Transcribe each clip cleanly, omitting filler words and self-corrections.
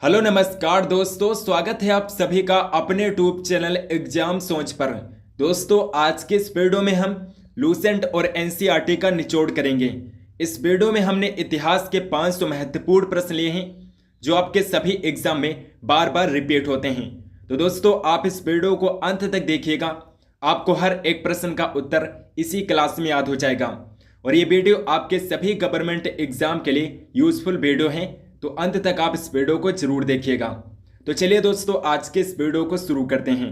Hello नमस्कार दोस्तों, स्वागत है आप सभी का अपने यूट्यूब चैनल एग्जाम सोच पर। दोस्तों आज के इस वीडियो में हम लूसेंट और एनसीईआरटी का निचोड़ करेंगे। इस वीडियो में हमने इतिहास के 500 महत्वपूर्ण प्रश्न लिए हैं जो आपके सभी एग्जाम में बार बार रिपीट होते हैं। तो दोस्तों आप इस वीडियो को अंत तक देखिएगा, आपको हर एक प्रश्न का उत्तर इसी क्लास में याद हो जाएगा और ये वीडियो आपके सभी गवर्नमेंट एग्जाम के लिए यूजफुल वीडियो है, तो अंत तक आप इस वीडियो को जरूर देखिएगा। तो चलिए दोस्तों आज के इस वीडियो को शुरू करते हैं।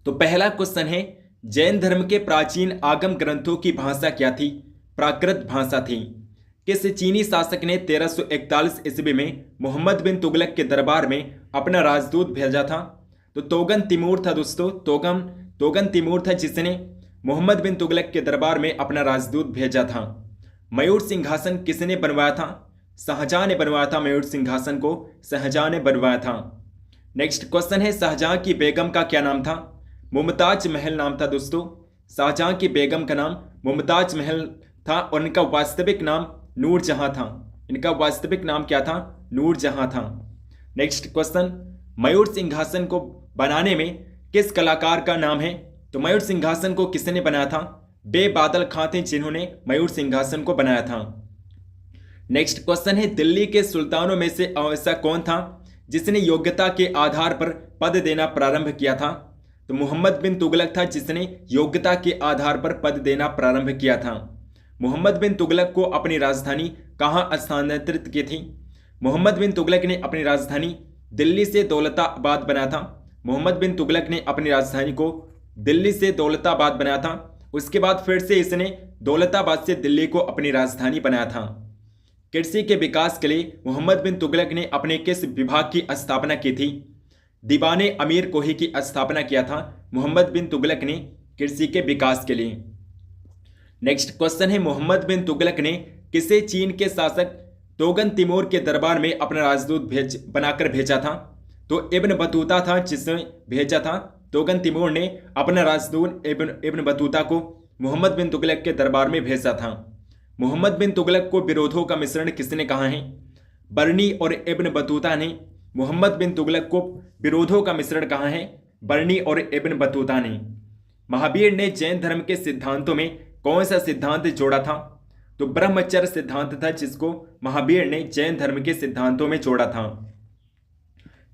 तो पहला क्वेश्चन है, जैन धर्म के प्राचीन आगम ग्रंथों की भाषा क्या थी? प्राकृत भाषा थी। किस चीनी शासक ने 1341 ईस्वी में मोहम्मद बिन तुगलक के दरबार में अपना राजदूत भेजा था? तो तोगन तिमूर था दोस्तों, तोगन तिमूर था जिसने मोहम्मद बिन तुगलक के दरबार में अपना राजदूत भेजा था। मयूर सिंहासन किसने बनवाया था? शाहजहां ने बनवाया था। मयूर सिंहासन को शाहजहां ने बनवाया था। नेक्स्ट क्वेश्चन है, शाहजहां की बेगम का क्या नाम था? मुमताज महल नाम था दोस्तों। शाहजहां की बेगम का नाम मुमताज महल था और इनका वास्तविक नाम नूरजहां था। इनका वास्तविक नाम क्या था? नूरजहां था। नेक्स्ट क्वेश्चन, मयूर सिंहासन को बनाने में किस कलाकार का नाम है? तो मयूर सिंहासन को किसने बनाया था? बेबादल खां थे जिन्होंने मयूर सिंहासन को बनाया था। नेक्स्ट क्वेश्चन है, दिल्ली के सुल्तानों में से ऐसा कौन था जिसने योग्यता के आधार पर पद देना प्रारंभ किया था? तो मोहम्मद बिन तुगलक था जिसने योग्यता के आधार पर पद देना प्रारंभ किया था। मोहम्मद बिन तुगलक को अपनी राजधानी कहाँ स्थानांतरित की थी? मोहम्मद बिन तुगलक ने अपनी राजधानी दिल्ली से दौलताबाद बनाया था। मोहम्मद बिन तुगलक ने अपनी राजधानी को दिल्ली से दौलताबाद बनाया था। उसके बाद फिर से इसने दौलताबाद से दिल्ली को अपनी राजधानी बनाया था। कृषि के विकास के लिए मोहम्मद बिन तुगलक ने अपने किस विभाग की स्थापना की थी? दीवाने अमीर कोही की स्थापना किया था मोहम्मद बिन तुगलक ने कृषि के विकास के लिए। नेक्स्ट क्वेश्चन है, मोहम्मद बिन तुगलक ने किसे चीन के शासक तोगन तिमूर के दरबार में अपना राजदूत बनाकर भेजा था? तो इब्न बतूता था जिसने भेजा था। तोगन तिमूर ने अपना राजदूत इब्न बतूता को मोहम्मद बिन तुगलक के दरबार में भेजा था। मोहम्मद बिन तुगलक को विरोधों का मिश्रण किसने कहा है? बर्नी और इब्न बतूता ने मोहम्मद बिन तुगलक को विरोधों का मिश्रण कहा है। बर्नी और इब्न बतूता ने। महावीर ने जैन धर्म के सिद्धांतों में कौन सा सिद्धांत जोड़ा था? तो ब्रह्मचर्य सिद्धांत था जिसको महावीर ने जैन धर्म के सिद्धांतों में जोड़ा था।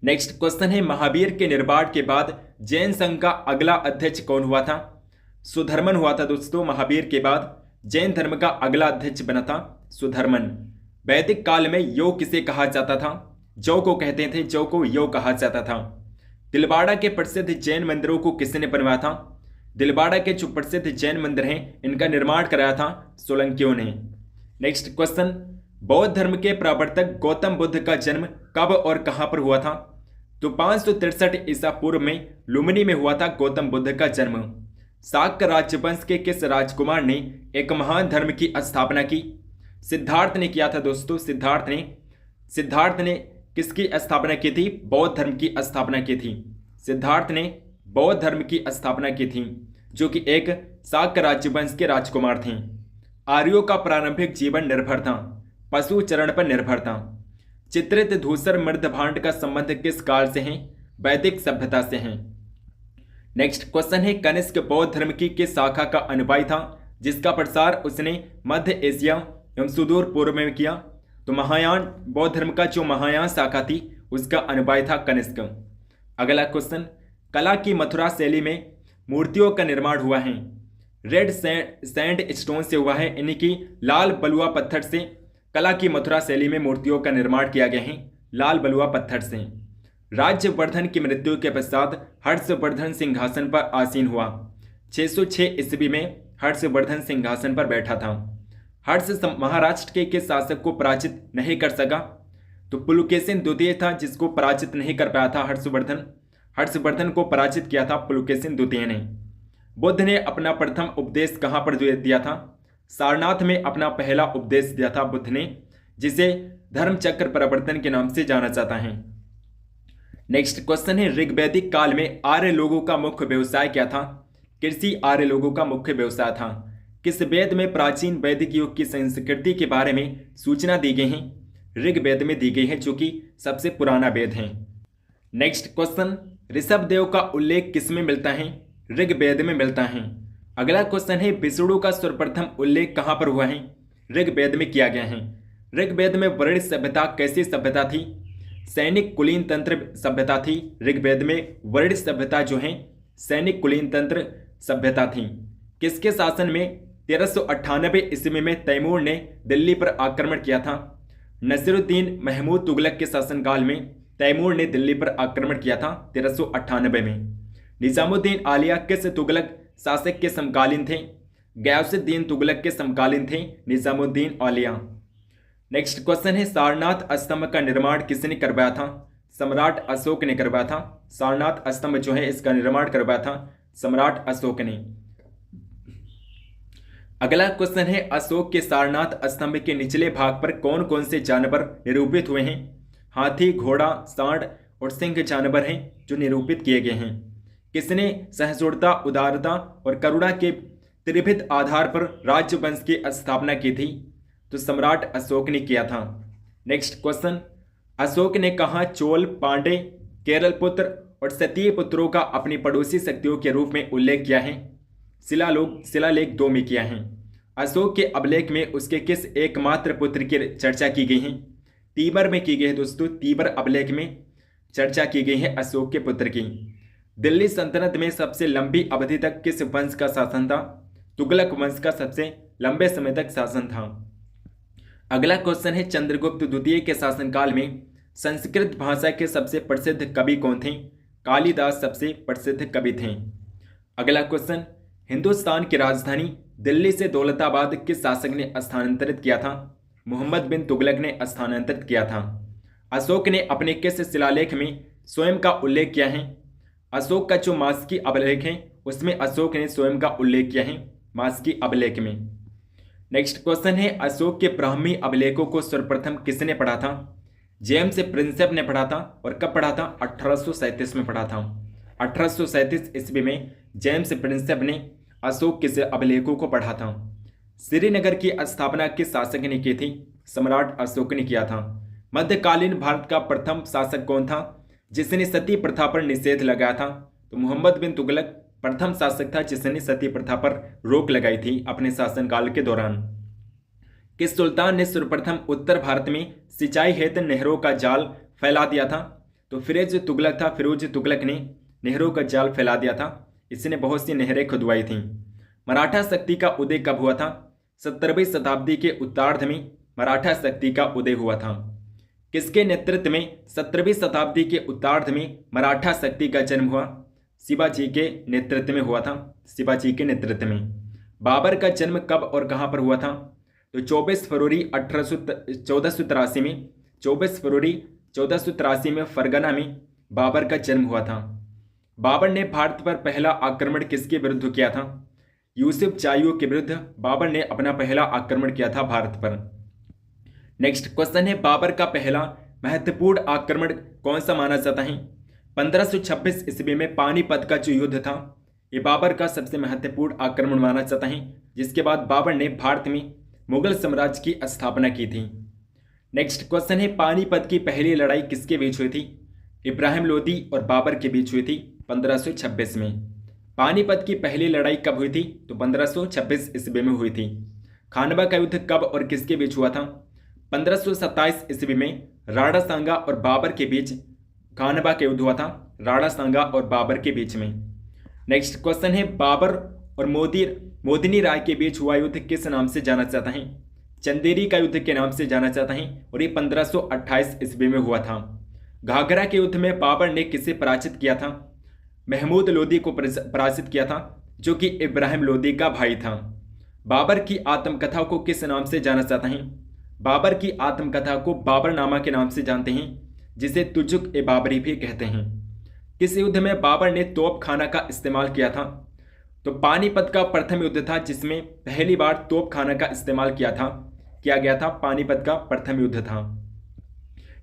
नेक्स्ट क्वेश्चन है, महावीर के निर्वाण के बाद जैन संघ का अगला अध्यक्ष कौन हुआ था? सुधर्मन हुआ था दोस्तों। महावीर के बाद जैन धर्म का अगला अध्यक्ष बना था सुधर्मन। वैदिक काल में योग किसे कहा जाता था? जौ को कहते थे, जौ को योग कहा जाता था। दिलवाड़ा के प्रसिद्ध जैन मंदिरों को किसने बनवाया था? दिलवाड़ा के जो प्रसिद्ध जैन मंदिर हैं इनका निर्माण कराया था सोलंकियों ने। नेक्स्ट क्वेश्चन, बौद्ध धर्म के प्रवर्तक गौतम बुद्ध का जन्म कब और कहां पर हुआ था? तो 563 ईसा पूर्व में लुम्बिनी में हुआ था गौतम बुद्ध का जन्म। शाक्य राजवंश के किस राजकुमार ने एक महान धर्म की स्थापना की? सिद्धार्थ ने किया था दोस्तों। सिद्धार्थ ने किसकी स्थापना की थी? बौद्ध धर्म की स्थापना की थी। सिद्धार्थ ने बौद्ध धर्म की स्थापना की थी जो कि एक शाक्य राजवंश के राजकुमार थे। आर्यों का प्रारंभिक जीवन निर्भर था पशु चरण पर निर्भर था। चित्रित धूसर मृदभांड का संबंध किस काल से है? वैदिक सभ्यता से है। नेक्स्ट क्वेश्चन है, कनिष्क बौद्ध धर्म की किस शाखा का अनुयायी था जिसका प्रसार उसने मध्य एशिया एवं सुदूर पूर्व में किया? तो महायान बौद्ध धर्म का जो महायान शाखा थी उसका अनुयायी था कनिष्क। अगला क्वेश्चन, कला की मथुरा शैली में मूर्तियों का निर्माण हुआ है। रेड सैंड स्टोन से हुआ है, यानी कि लाल बलुआ पत्थर से कला की मथुरा शैली में मूर्तियों का निर्माण किया गया है, लाल बलुआ पत्थर से। राज्यवर्धन की मृत्यु के पश्चात हर्षवर्धन सिंहासन पर आसीन हुआ। 606 ईस्वी में हर्षवर्धन सिंहासन पर बैठा था। हर्ष महाराष्ट्र के किस शासक को पराजित नहीं कर सका? तो पुलकेशिन द्वितीय था जिसको पराजित नहीं कर पाया था हर्षवर्धन को पराजित किया था पुलकेशिन द्वितीय ने। बुद्ध ने अपना प्रथम उपदेश कहां पर दिया था? सारनाथ में अपना पहला उपदेश दिया था बुद्ध ने, जिसे धर्मचक्र प्रवर्तन के नाम से जाना जाता है। नेक्स्ट क्वेश्चन है, ऋग्वैदिक काल में आर्य लोगों का मुख्य व्यवसाय क्या था? कृषि आर्य लोगों का मुख्य व्यवसाय था। किस वेद में प्राचीन वैदिक युग की संस्कृति के बारे में सूचना दी गई है? ऋग्वेद में दी गई है, जो कि सबसे पुराना वेद है। नेक्स्ट क्वेश्चन, ऋषभदेव का उल्लेख किस में मिलता है? ऋग्वेद में मिलता है। अगला क्वेश्चन है, विष्णु का सर्वप्रथम उल्लेख कहाँ पर हुआ है? ऋग्वेद में किया गया है। ऋग्वेद में वर्ण सभ्यता कैसी सभ्यता थी? सैनिक कुलीन तंत्र सभ्यता थी। ऋग्वेद में वर्ण सभ्यता जो है सैनिक कुलीन तंत्र सभ्यता थी। किसके शासन में 1398 ईस्वी में तैमूर ने दिल्ली पर आक्रमण किया था? नसीरुद्दीन महमूद तुगलक के शासनकाल में तैमूर ने दिल्ली पर आक्रमण किया था 1398 में। निजामुद्दीन आलिया किस तुगलक शासक के समकालीन थे? गयासुद्दीन तुगलक के समकालीन थे निजामुद्दीन आलिया। नेक्स्ट क्वेश्चन है, सारनाथ स्तंभ का निर्माण किसने करवाया था? सम्राट अशोक ने करवाया था। सारनाथ स्तंभ जो है इसका निर्माण करवाया था सम्राट अशोक ने। अगला क्वेश्चन है, अशोक के सारनाथ स्तंभ के निचले भाग पर कौन कौन से जानवर निरूपित हुए हैं? हाथी, घोड़ा, सांड और सिंह जानवर हैं जो निरूपित किए गए हैं। किसने सहिष्णुता, उदारता और करुणा के त्रिभिद आधार पर राज्य वंश की स्थापना की थी? तो सम्राट अशोक ने किया था। नेक्स्ट क्वेश्चन, अशोक ने कहा चोल, पांडे, केरल पुत्र और सतीय पुत्रों का अपनी पड़ोसी शक्तियों के रूप में उल्लेख किया है? शिलालेख 2 में किया है। अशोक के अभिलेख में उसके किस एकमात्र पुत्र की चर्चा की गई है? तीबर में की गई है दोस्तों। तीबर अभिलेख में चर्चा की गई है अशोक के पुत्र की। दिल्ली सल्तनत में सबसे लंबी अवधि तक किस वंश का शासन था? तुगलक वंश का सबसे लंबे समय तक शासन था। अगला क्वेश्चन है, चंद्रगुप्त द्वितीय के शासनकाल में संस्कृत भाषा के सबसे प्रसिद्ध कवि कौन थे? कालिदास सबसे प्रसिद्ध कवि थे। अगला क्वेश्चन, हिंदुस्तान की राजधानी दिल्ली से दौलताबाद किस शासक ने स्थानांतरित किया था? मोहम्मद बिन तुगलक ने स्थानांतरित किया था। अशोक ने अपने किस शिलालेख में स्वयं का उल्लेख किया है? अशोक का जो मास्की अभिलेख है उसमें अशोक ने स्वयं का उल्लेख किया है मास्की अभिलेख में। नेक्स्ट क्वेश्चन है, अशोक के ब्राह्मी अभिलेखों को सर्वप्रथम किसने पढ़ा था? जेम्स प्रिंसेप ने पढ़ा था। और कब पढ़ा था? 1837 में पढ़ा था। 1837 ईस्वी में जेम्स प्रिंसेप ने अशोक के अभिलेखों को पढ़ा था। श्रीनगर की स्थापना किस शासक ने की थी? सम्राट अशोक ने किया था। मध्यकालीन भारत का प्रथम शासक कौन था जिसने सती प्रथा पर निषेध लगाया था? तो मोहम्मद बिन तुगलक प्रथम शासक था जिसने सती प्रथा पर रोक लगाई थी अपने शासनकाल के दौरान। किस सुल्तान ने सर्वप्रथम उत्तर भारत में सिंचाई हेतु नहरों का जाल फैला दिया था? तो फिरोज तुगलक था। फिरोज तुगलक ने नहरों का जाल फैला दिया था। इसने बहुत सी नहरें खुदवाई थीं। मराठा शक्ति का उदय कब हुआ था? 17वीं शताब्दी के उत्तरार्ध में मराठा शक्ति का उदय हुआ था। किसके नेतृत्व में 17वीं शताब्दी के उत्तरार्ध में मराठा शक्ति का जन्म हुआ? शिवाजी के नेतृत्व में हुआ था। शिवाजी के नेतृत्व में। बाबर का जन्म कब और कहां पर हुआ था? तो 24 फरवरी 1483 में 24 फरवरी 1483 में फरगना में बाबर का जन्म हुआ था। बाबर ने भारत पर पहला आक्रमण किसके विरुद्ध किया था? यूसुफ जाइयो के विरुद्ध बाबर ने अपना पहला आक्रमण किया था भारत पर। नेक्स्ट क्वेश्चन है, बाबर का पहला महत्वपूर्ण आक्रमण कौन सा माना जाता है? 1526 ईस्वी में पानीपत का जो युद्ध था ये बाबर का सबसे महत्वपूर्ण आक्रमण माना जाता है, जिसके बाद बाबर ने भारत में मुगल साम्राज्य की स्थापना की थी। नेक्स्ट क्वेश्चन है, पानीपत की पहली लड़ाई किसके बीच हुई थी? इब्राहिम लोदी और बाबर के बीच हुई थी 1526 में। पानीपत की पहली लड़ाई कब हुई थी? तो 1526 ईस्वी में हुई थी। खानवा का युद्ध कब और किसके बीच हुआ था? 1527 ईस्वी में राणा सांगा और बाबर के बीच खानवा का युद्ध हुआ था। राणा सांगा और बाबर के बीच में। नेक्स्ट क्वेश्चन है, बाबर और मोदिनी राय के बीच हुआ युद्ध किस नाम से जाना जाता है? चंदेरी का युद्ध के नाम से जाना जाता है और ये 1528 ईस्वी में हुआ था। घाघरा के युद्ध में बाबर ने किसे पराजित किया था? महमूद लोदी को पराजित किया था, जो कि इब्राहिम लोदी का भाई था। बाबर की आत्मकथा को किस नाम से जाना जाता है? बाबर की आत्मकथा को बाबरनामा के नाम से जानते हैं, जिसे तुजुक ए बाबरी भी कहते हैं। किस युद्ध में बाबर ने तोपखाना का इस्तेमाल किया था? तो पानीपत का प्रथम युद्ध था जिसमें पहली बार तोपखाना का इस्तेमाल किया गया था। पानीपत का प्रथम युद्ध था।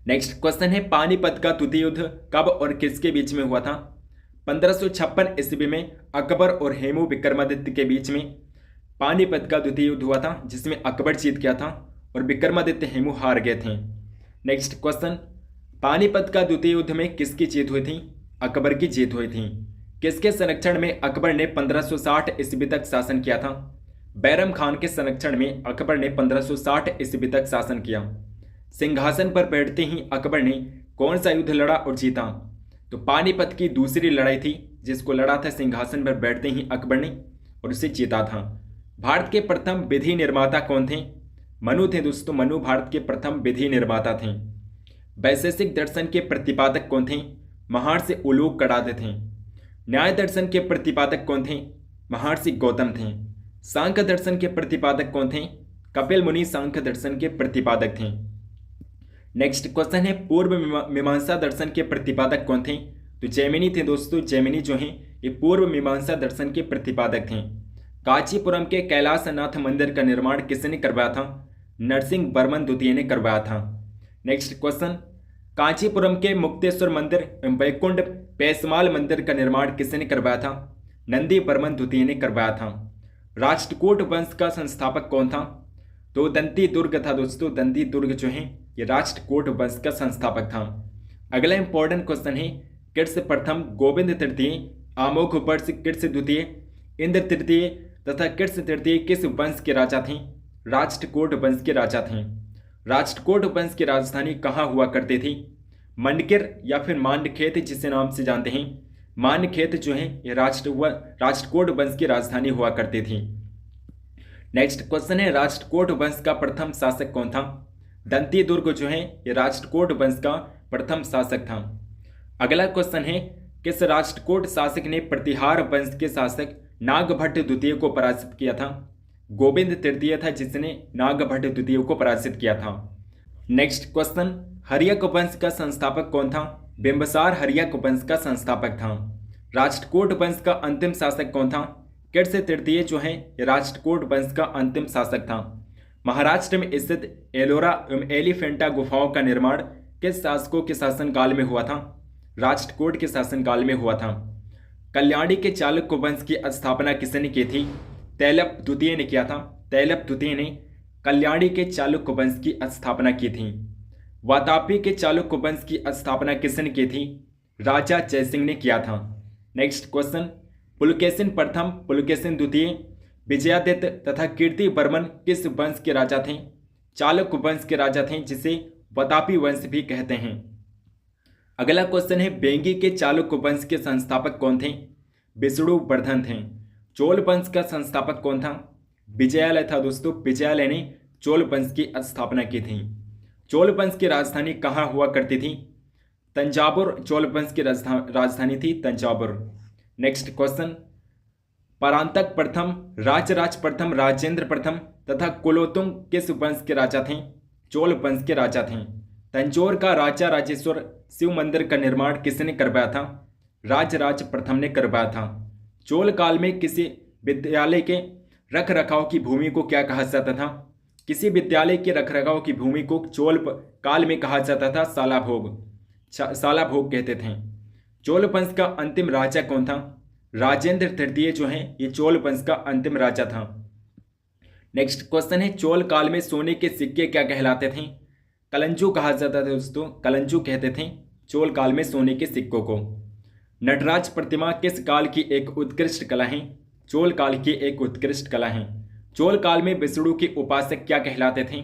नेक्स्ट क्वेश्चन है, पानीपत का द्वितीय युद्ध कब और किसके बीच में हुआ था? 1556 ईस्वी में अकबर और हेमू विक्रमादित्य के बीच में पानीपत का द्वितीय युद्ध हुआ था, जिसमें अकबर जीत गया था और विक्रमादित्य हेमू हार गए थे। नेक्स्ट क्वेश्चन, पानीपत का द्वितीय युद्ध में किसकी जीत हुई थी? अकबर की जीत हुई थी। किसके संरक्षण में अकबर ने 1560 ईस्वी तक शासन किया था? बैरम खान के संरक्षण में अकबर ने 1560 ईस्वी तक शासन किया। सिंहासन पर बैठते ही अकबर ने कौन सा युद्ध लड़ा और जीता? तो पानीपत की दूसरी लड़ाई थी, जिसको लड़ा था सिंहासन पर बैठते ही अकबर ने, और उसे जीता था। भारत के प्रथम विधि निर्माता कौन थे? मनु थे दोस्तों, मनु भारत के प्रथम विधि निर्माता थे। वैशेषिक दर्शन के प्रतिपादक कौन थे? महर्षि उलूक कड़ाद थे। न्याय दर्शन के प्रतिपादक कौन थे? महर्षि गौतम थे। सांख्य दर्शन के प्रतिपादक कौन थे? कपिल मुनि सांख्य दर्शन के प्रतिपादक थे। नेक्स्ट क्वेश्चन है, पूर्व मीमांसा दर्शन के प्रतिपादक कौन थे? तो जैमिनी थे दोस्तों, जैमिनी जो हैं ये पूर्व मीमांसा दर्शन के प्रतिपादक थे। कांचीपुरम के कैलाशनाथ मंदिर का निर्माण किसने करवाया था? नरसिंह वर्मन द्वितीय ने करवाया था। नेक्स्ट क्वेश्चन, कांचीपुरम के मुक्तेश्वर मंदिर वैकुंठ पेशमाल मंदिर का निर्माण किसने करवाया था? नंदी वर्मन द्वितीय ने करवाया था। राष्ट्रकूट वंश का संस्थापक कौन था? तो दंती दुर्ग था दोस्तों, दंती दुर्ग जो है ये राष्ट्रकूट वंश का संस्थापक था। अगला इंपॉर्टेंट क्वेश्चन है, कृष्ण प्रथम, गोविंद तृतीय, आमोघ वर्ष कृष्ण द्वितीय, इंद्र तृतीय तथा कृष्ण तृतीय किस वंश के राजा थे? राष्ट्रकूट वंश के राजा थे। राष्ट्रकूट वंश की राजधानी कहाँ हुआ करती थी? मंडकिर या फिर मांडखेत जिसे नाम से जानते हैं। मांडखेत जो है ये राष्ट्रकूट वंश की राजधानी हुआ करती थी। नेक्स्ट क्वेश्चन है, राष्ट्रकूट वंश का प्रथम शासक कौन था? दंती दुर्ग जो है ये राष्ट्रकूट वंश का प्रथम शासक था। अगला क्वेश्चन है, किस राष्ट्रकूट शासक ने प्रतिहार वंश के शासक नागभट्ट द्वितीय को पराजित किया था? गोविंद तृतीय था जिसने नागभट्ट द्वितीय को पराजित किया था। नेक्स्ट क्वेश्चन, हर्यक वंश का संस्थापक कौन था? बिंबसार हर्यक वंश का संस्थापक था। राष्ट्रकूट वंश का अंतिम शासक कौन था? कृष्ण तृतीय जो है राष्ट्रकूट वंश का अंतिम शासक था। महाराष्ट्र में स्थित एलोरा एवं एलिफेंटा गुफाओं का निर्माण किस शासकों के शासनकाल में हुआ था? राष्ट्रकूट के शासनकाल में हुआ था। कल्याणी के चालुक्य वंश की स्थापना किसने की थी? तैलप द्वितीय ने किया था। तैलप द्वितीय ने कल्याणी के चालुक्य वंश की स्थापना की थी। वातापी के चालुक्य वंश की स्थापना किसने की थी? राजा जयसिंह ने किया था। नेक्स्ट क्वेश्चन, पुलकेशिन प्रथम, पुलकेशिन द्वितीय, विजयादित्य तथा कीर्ति वर्मन किस वंश के राजा थे? चालुक्य वंश के राजा थे, जिसे वातापी वंश भी कहते हैं। अगला क्वेश्चन है, बेंगी के चालुक्य वंश के संस्थापक कौन थे? विष्णुवर्धन थे। चोल वंश का संस्थापक कौन था? विजयालय था दोस्तों, विजयालय ने चोल वंश की स्थापना की थी। चोल वंश की राजधानी कहाँ हुआ करती थी? तंजावुर चोल वंश की राजधानी थी तंजावुर। नेक्स्ट क्वेश्चन, परांतक प्रथम, राजराज प्रथम, राजेंद्र प्रथम तथा कुलोत्तुंग किस वंश के राजा थे? चोल वंश के राजा थे। तंजौर का राजा राजेश्वर शिव मंदिर का निर्माण किसने करवाया था? राजराज प्रथम ने करवाया था। चोल काल में किसी विद्यालय के रख रखाव की भूमि को क्या कहा जाता था? किसी विद्यालय के रख रखाव की भूमि को चोल काल में कहा जाता था सालाभोग, सालाभोग कहते थे। चोल वंश का अंतिम राजा कौन था? राजेंद्र तृतीय जो है ये चोल वंश का अंतिम राजा था। नेक्स्ट क्वेश्चन है, चोल काल में सोने के सिक्के क्या कहलाते थे? कलंजू कहा जाता था दोस्तों, कलंजू कहते थे चोल काल में सोने के सिक्कों को। नटराज प्रतिमा किस काल की एक उत्कृष्ट कला है? चोल काल की एक उत्कृष्ट कला है। चोल काल में विष्णु के उपासक क्या कहलाते थे?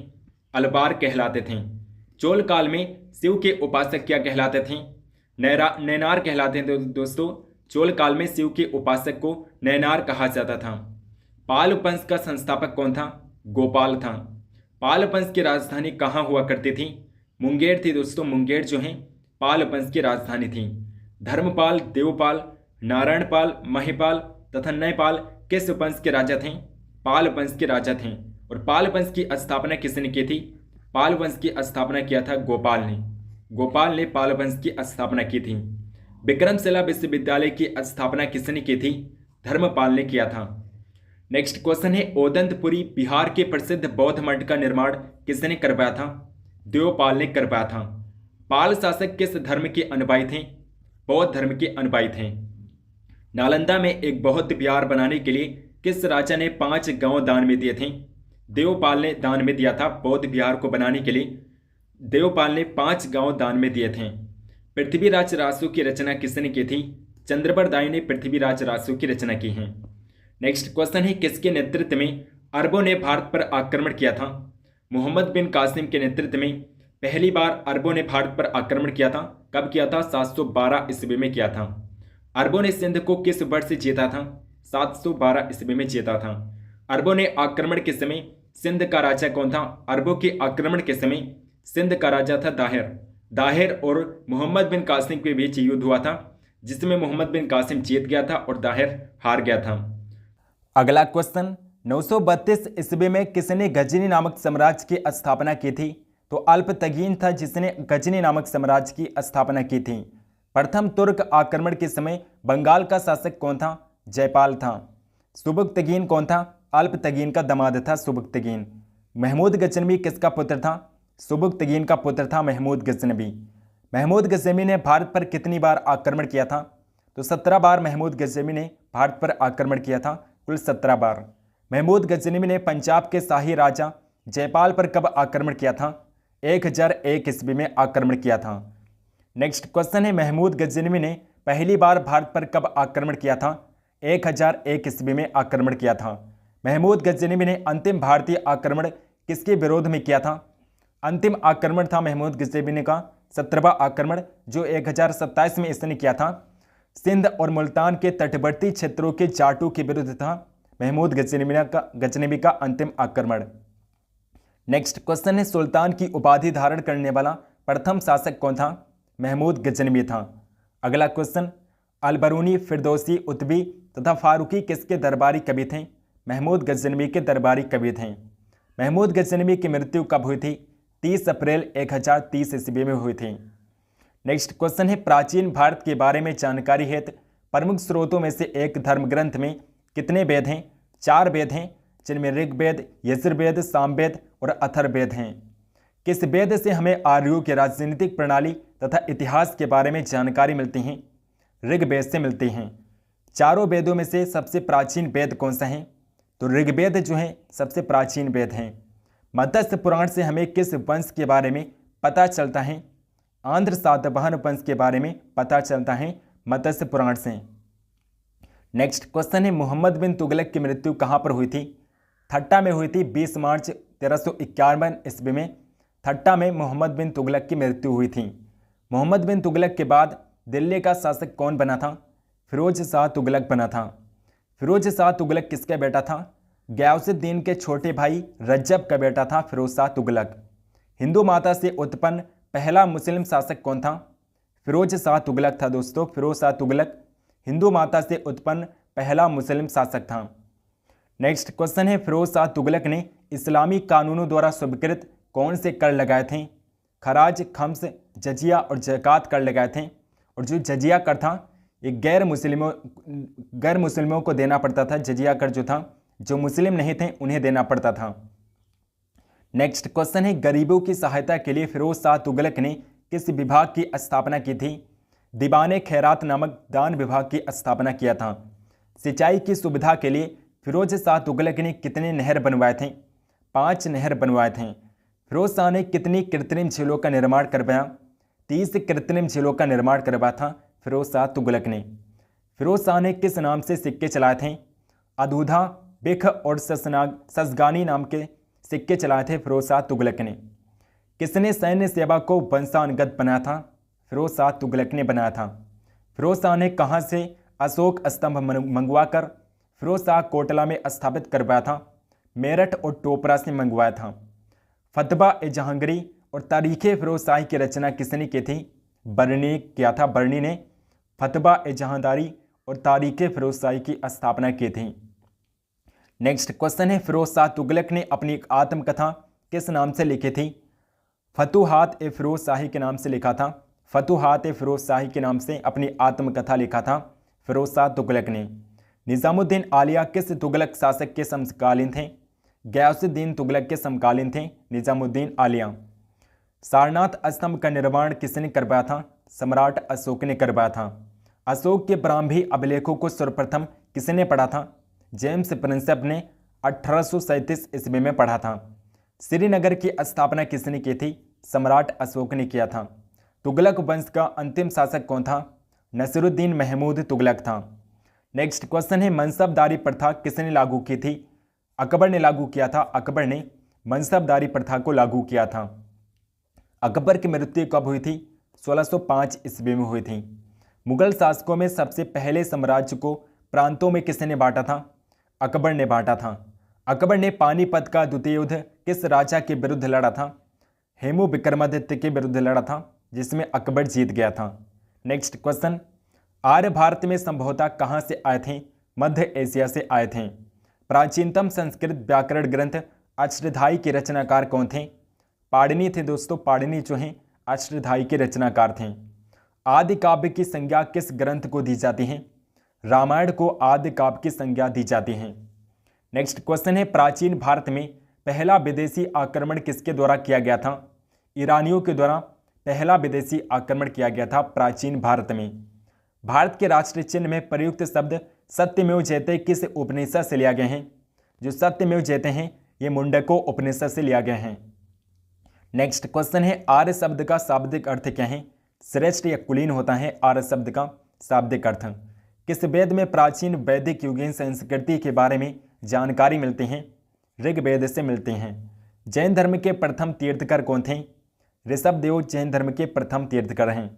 अलबार कहलाते थे। चोल काल में शिव के उपासक क्या कहलाते थे? नैनार कहलाते थे दोस्तों। चोल काल में शिव के उपासक को नैनार कहा जाता था। पाल वंश का संस्थापक कौन था? गोपाल था। पाल वंश की राजधानी कहाँ हुआ करती थी? मुंगेर थी दोस्तों, मुंगेर जो है पाल वंश की राजधानी थी। धर्मपाल, देवपाल, नारायणपाल, महिपाल तथा नयपाल किस वंश के राजा थे? पाल वंश के राजा थे। और पाल वंश की स्थापना किसने की थी? पाल वंश की स्थापना किया था गोपाल ने। गोपाल ने पाल वंश की स्थापना की थी। विक्रमशिला विश्वविद्यालय की स्थापना किसने की थी? धर्मपाल ने किया था। नेक्स्ट क्वेश्चन है, ओदंतपुरी बिहार के प्रसिद्ध बौद्ध मठ का निर्माण किसने करवाया था? देवपाल ने करवाया था। पाल शासक किस धर्म के अनुयायी थे? बौद्ध धर्म के अनुयायी थे। नालंदा में एक बौद्ध विहार बनाने के लिए किस राजा ने 5 गांव दान में दिए थे? देवपाल ने दान में दिया था बौद्ध विहार को बनाने के लिए देवपाल ने 5 गांव दान में दिए थे। पृथ्वीराज रासो की रचना किसने की थी? चंद्रबरदाई ने पृथ्वीराज रासो की रचना की है। नेक्स्ट क्वेश्चन है, किसके नेतृत्व में अरबों ने भारत पर आक्रमण किया था? मोहम्मद बिन कासिम के नेतृत्व में पहली बार अरबों ने भारत पर आक्रमण किया था। कब किया था? 712 ईस्वी में किया था। अरबों ने सिंध को किस वर्ष से जीता था? 712 ईस्वी में जीता था। अरबों ने आक्रमण के समय सिंध का राजा कौन था? अरबों के आक्रमण के समय सिंध का राजा था दाहिर और मोहम्मद बिन कासिम के बीच युद्ध हुआ था, जिसमें मोहम्मद बिन कासिम जीत गया था और दाहिर हार गया था। अगला क्वेश्चन, 932 ईस्वी में किसने गजनी नामक साम्राज्य की स्थापना की थी? तो अल्पतगीन था जिसने गजनी नामक साम्राज्य की स्थापना की थी। प्रथम तुर्क आक्रमण के समय बंगाल का शासक कौन था? जयपाल था। सुबुक्तगीन कौन था? अल्पतगीन का दामाद था सुबुक्तगीन। महमूद गजनवी किसका पुत्र था? सुबुक्तगीन का पुत्र था महमूद गजनवी। महमूद गजनवी ने भारत पर कितनी बार आक्रमण किया था? तो 17 बार महमूद गजनवी ने भारत पर आक्रमण किया था, कुल 17 बार। महमूद गजनवी ने पंजाब के शाही राजा जयपाल पर कब आक्रमण किया था? 1001 ईस्वी में आक्रमण किया था। नेक्स्ट क्वेश्चन है, महमूद गजनवी ने पहली बार भारत पर कब आक्रमण किया था? 1001 ईस्वी में आक्रमण किया था। महमूद गजनवी ने अंतिम भारतीय आक्रमण किसके विरोध में किया था? अंतिम आक्रमण था महमूद गजनवी का 17वां आक्रमण, जो 1027 में इसने किया था। सिंध और मुल्तान के तटवर्ती क्षेत्रों के जाटों के विरुद्ध था महमूद गजनवी का अंतिम आक्रमण। नेक्स्ट क्वेश्चन है, सुल्तान की उपाधि धारण करने वाला प्रथम शासक कौन था? महमूद गजनवी था। अगला क्वेश्चन, अलबरूनी, फिरदौसी, उतबी तथा फारूकी किसके दरबारी कवि थे? महमूद गजनवी के दरबारी कवि थे। महमूद गजनवी की मृत्यु कब हुई थी? 30 अप्रैल 1030 ईस्वी में हुई थी। नेक्स्ट क्वेश्चन है, प्राचीन भारत के बारे में जानकारी हेतु प्रमुख स्रोतों में से एक धर्म ग्रंथ में कितने वेद हैं? 4 वेद हैं, जिनमें ऋग्वेद, यजुर्वेद, सामवेद और अथर्ववेद हैं। किस वेद से हमें आर्यों की राजनीतिक प्रणाली तथा इतिहास के बारे में जानकारी मिलती है? ऋग्वेद से मिलती हैं। चारों वेदों में से सबसे प्राचीन वेद कौन सा है? तो ऋग्वेद जो है सबसे प्राचीन वेद हैं। मत्स्य पुराण से हमें किस वंश के बारे में पता चलता है? आंध्र सातवाहन वंश के बारे में पता चलता है मत्स्य पुराण से। नेक्स्ट क्वेश्चन है, मोहम्मद बिन तुगलक की मृत्यु कहाँ पर हुई थी? थट्टा में हुई थी 20 मार्च 1351 ईस्वी में। थट्टा में मोहम्मद बिन तुगलक की मृत्यु हुई थी। मोहम्मद बिन तुगलक के बाद दिल्ली का शासक कौन बना था? फिरोज शाह तुगलक बना था। फिरोज शाह तुगलक किसका बेटा था? गयासुद्दीन के छोटे भाई रज्जब का बेटा था फिरोज शाह तुगलक। हिंदू माता से उत्पन्न पहला मुस्लिम शासक कौन था? फिरोज शाह तुगलक था दोस्तों। फिरोज शाह तुगलक हिंदू माता से उत्पन्न पहला मुस्लिम शासक था। नेक्स्ट क्वेश्चन है, फिरोज शाह तुगलक ने इस्लामी कानूनों द्वारा स्वीकृत कौन से कर लगाए थे? खराज, खम्स, जजिया और ज़कात कर लगाए थे। और जो जजिया कर था ये गैर मुस्लिमों को देना पड़ता था। जजिया कर जो था, जो मुस्लिम नहीं थे उन्हें देना पड़ता था। नेक्स्ट क्वेश्चन है, गरीबों की सहायता के लिए फिरोज शाह तुगलक ने किस विभाग की स्थापना की थी? दीवाने खैरात नामक दान विभाग की स्थापना किया था। सिंचाई की सुविधा के लिए फिरोज शाह तुगलक ने कितने नहर बनवाए थे? 5 नहर बनवाए थे। फिरोज शाह ने कितनी कृत्रिम झीलों का निर्माण करवाया? 30 कृत्रिम झीलों का निर्माण करवाया था फिरोज शाह तुगलक ने। फिरोज शाह ने किस नाम से सिक्के चलाए थे? अदूधा, बिख और ससगानी नाम के सिक्के चलाए थे फिरोज शाह तुगलक ने। किसने सैन्य सेवा को वंशानुगत बनाया था? फिरोज शाह तुगलक ने बनाया था। फिरोज शाह ने कहाँ से अशोक स्तंभ मंगवाकर फिरोज शाह कोटला में स्थापित करवाया था? मेरठ और टोपरा से मंगवाया था। फतवा-ए-जहांगीरी और तारीख़े फिरोज शाही की रचना किसने की थी? बर्नी ने किया था। बर्नी ने फतवा-ए-जहांगीरी और तारीख़े फिरोज शाही की स्थापना की थी। नेक्स्ट क्वेश्चन है, फिरोज शाह तुगलक ने अपनी आत्मकथा किस नाम से लिखी थी? फतूहात-ए-फिरोज शाही के नाम से लिखा था। फतूहात-ए-फिरोज शाही के नाम से अपनी आत्मकथा लिखा था फिरोज शाह तुगलक ने। निज़ामुद्दीन आलिया किस तुगलक शासक के समकालीन थे? गयासुद्दीन तुगलक के समकालीन थे निज़ामुद्दीन आलिया। सारनाथ स्तंभ का निर्माण किसने करवाया था? सम्राट अशोक ने करवाया था। अशोक के प्रारंभिक अभिलेखों को सर्वप्रथम किसने पढ़ा था? जेम्स प्रिंसेप ने 1837 ईस्वी में पढ़ा था। श्रीनगर की स्थापना किसने की थी? सम्राट अशोक ने किया था। तुगलक वंश का अंतिम शासक कौन था? नसीरुद्दीन महमूद तुगलक था। नेक्स्ट क्वेश्चन है, मनसबदारी प्रथा किसने लागू की थी? अकबर ने लागू किया था। अकबर ने मनसबदारी प्रथा को लागू किया था। अकबर की मृत्यु कब हुई थी? 1605 ईस्वी में हुई थी। मुगल शासकों में सबसे पहले साम्राज्य को प्रांतों में किसने बांटा था? अकबर ने बांटा था। अकबर ने पानीपत का द्वितीय युद्ध किस राजा के विरुद्ध लड़ा था? हेमू विक्रमादित्य के विरुद्ध लड़ा था, जिसमें अकबर जीत गया था। नेक्स्ट क्वेश्चन, आर्य भारत में संभवतः कहाँ से आए थे? मध्य एशिया से आए थे। प्राचीनतम संस्कृत व्याकरण ग्रंथ अष्टधाई के रचनाकार कौन थे? पाणिनि थे दोस्तों। पाणिनि जो हैं अष्टधाई के रचनाकार थे। आदि काव्य की संज्ञा किस ग्रंथ को दी जाती है? रामायण को आदि काव्य की संज्ञा दी जाती है। नेक्स्ट क्वेश्चन है, प्राचीन भारत में पहला विदेशी आक्रमण किसके द्वारा किया गया था? ईरानियों के द्वारा पहला विदेशी आक्रमण किया गया था प्राचीन भारत में। भारत के राष्ट्रीय चिन्ह में प्रयुक्त शब्द सत्यमेव जयते किस उपनिषद से लिया गए हैं? जो सत्यमेव जयते हैं ये मुंडको उपनिषद से लिया गया है। नेक्स्ट क्वेश्चन है, आर्य शब्द का शाब्दिक अर्थ क्या है? श्रेष्ठ या कुलीन होता है आर्य शब्द का शाब्दिक अर्थ। किस वेद में प्राचीन वैदिक युगीन संस्कृति के बारे में जानकारी मिलती है? ऋग्वेद से मिलते हैं। जैन धर्म के प्रथम तीर्थकर कौन थे? ऋषभदेव जैन धर्म के प्रथम तीर्थकर हैं।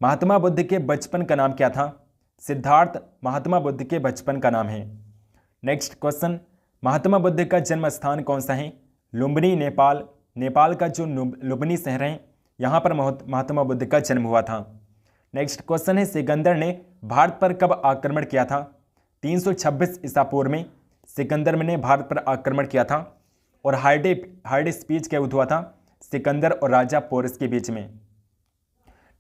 महात्मा बुद्ध के बचपन का नाम क्या था? सिद्धार्थ महात्मा बुद्ध के बचपन का नाम है। नेक्स्ट क्वेश्चन, महात्मा बुद्ध का जन्म स्थान कौन सा है? लुम्बिनी नेपाल। नेपाल का जो लुम्बिनी शहर है यहाँ पर महात्मा बुद्ध का जन्म हुआ था। नेक्स्ट क्वेश्चन है, सिकंदर ने भारत पर कब आक्रमण किया था? 326 ईसा पूर्व में सिकंदर ने भारत पर आक्रमण किया था। और हार्ड स्पीच क्या हुआ था? सिकंदर और राजा पोरस के बीच में।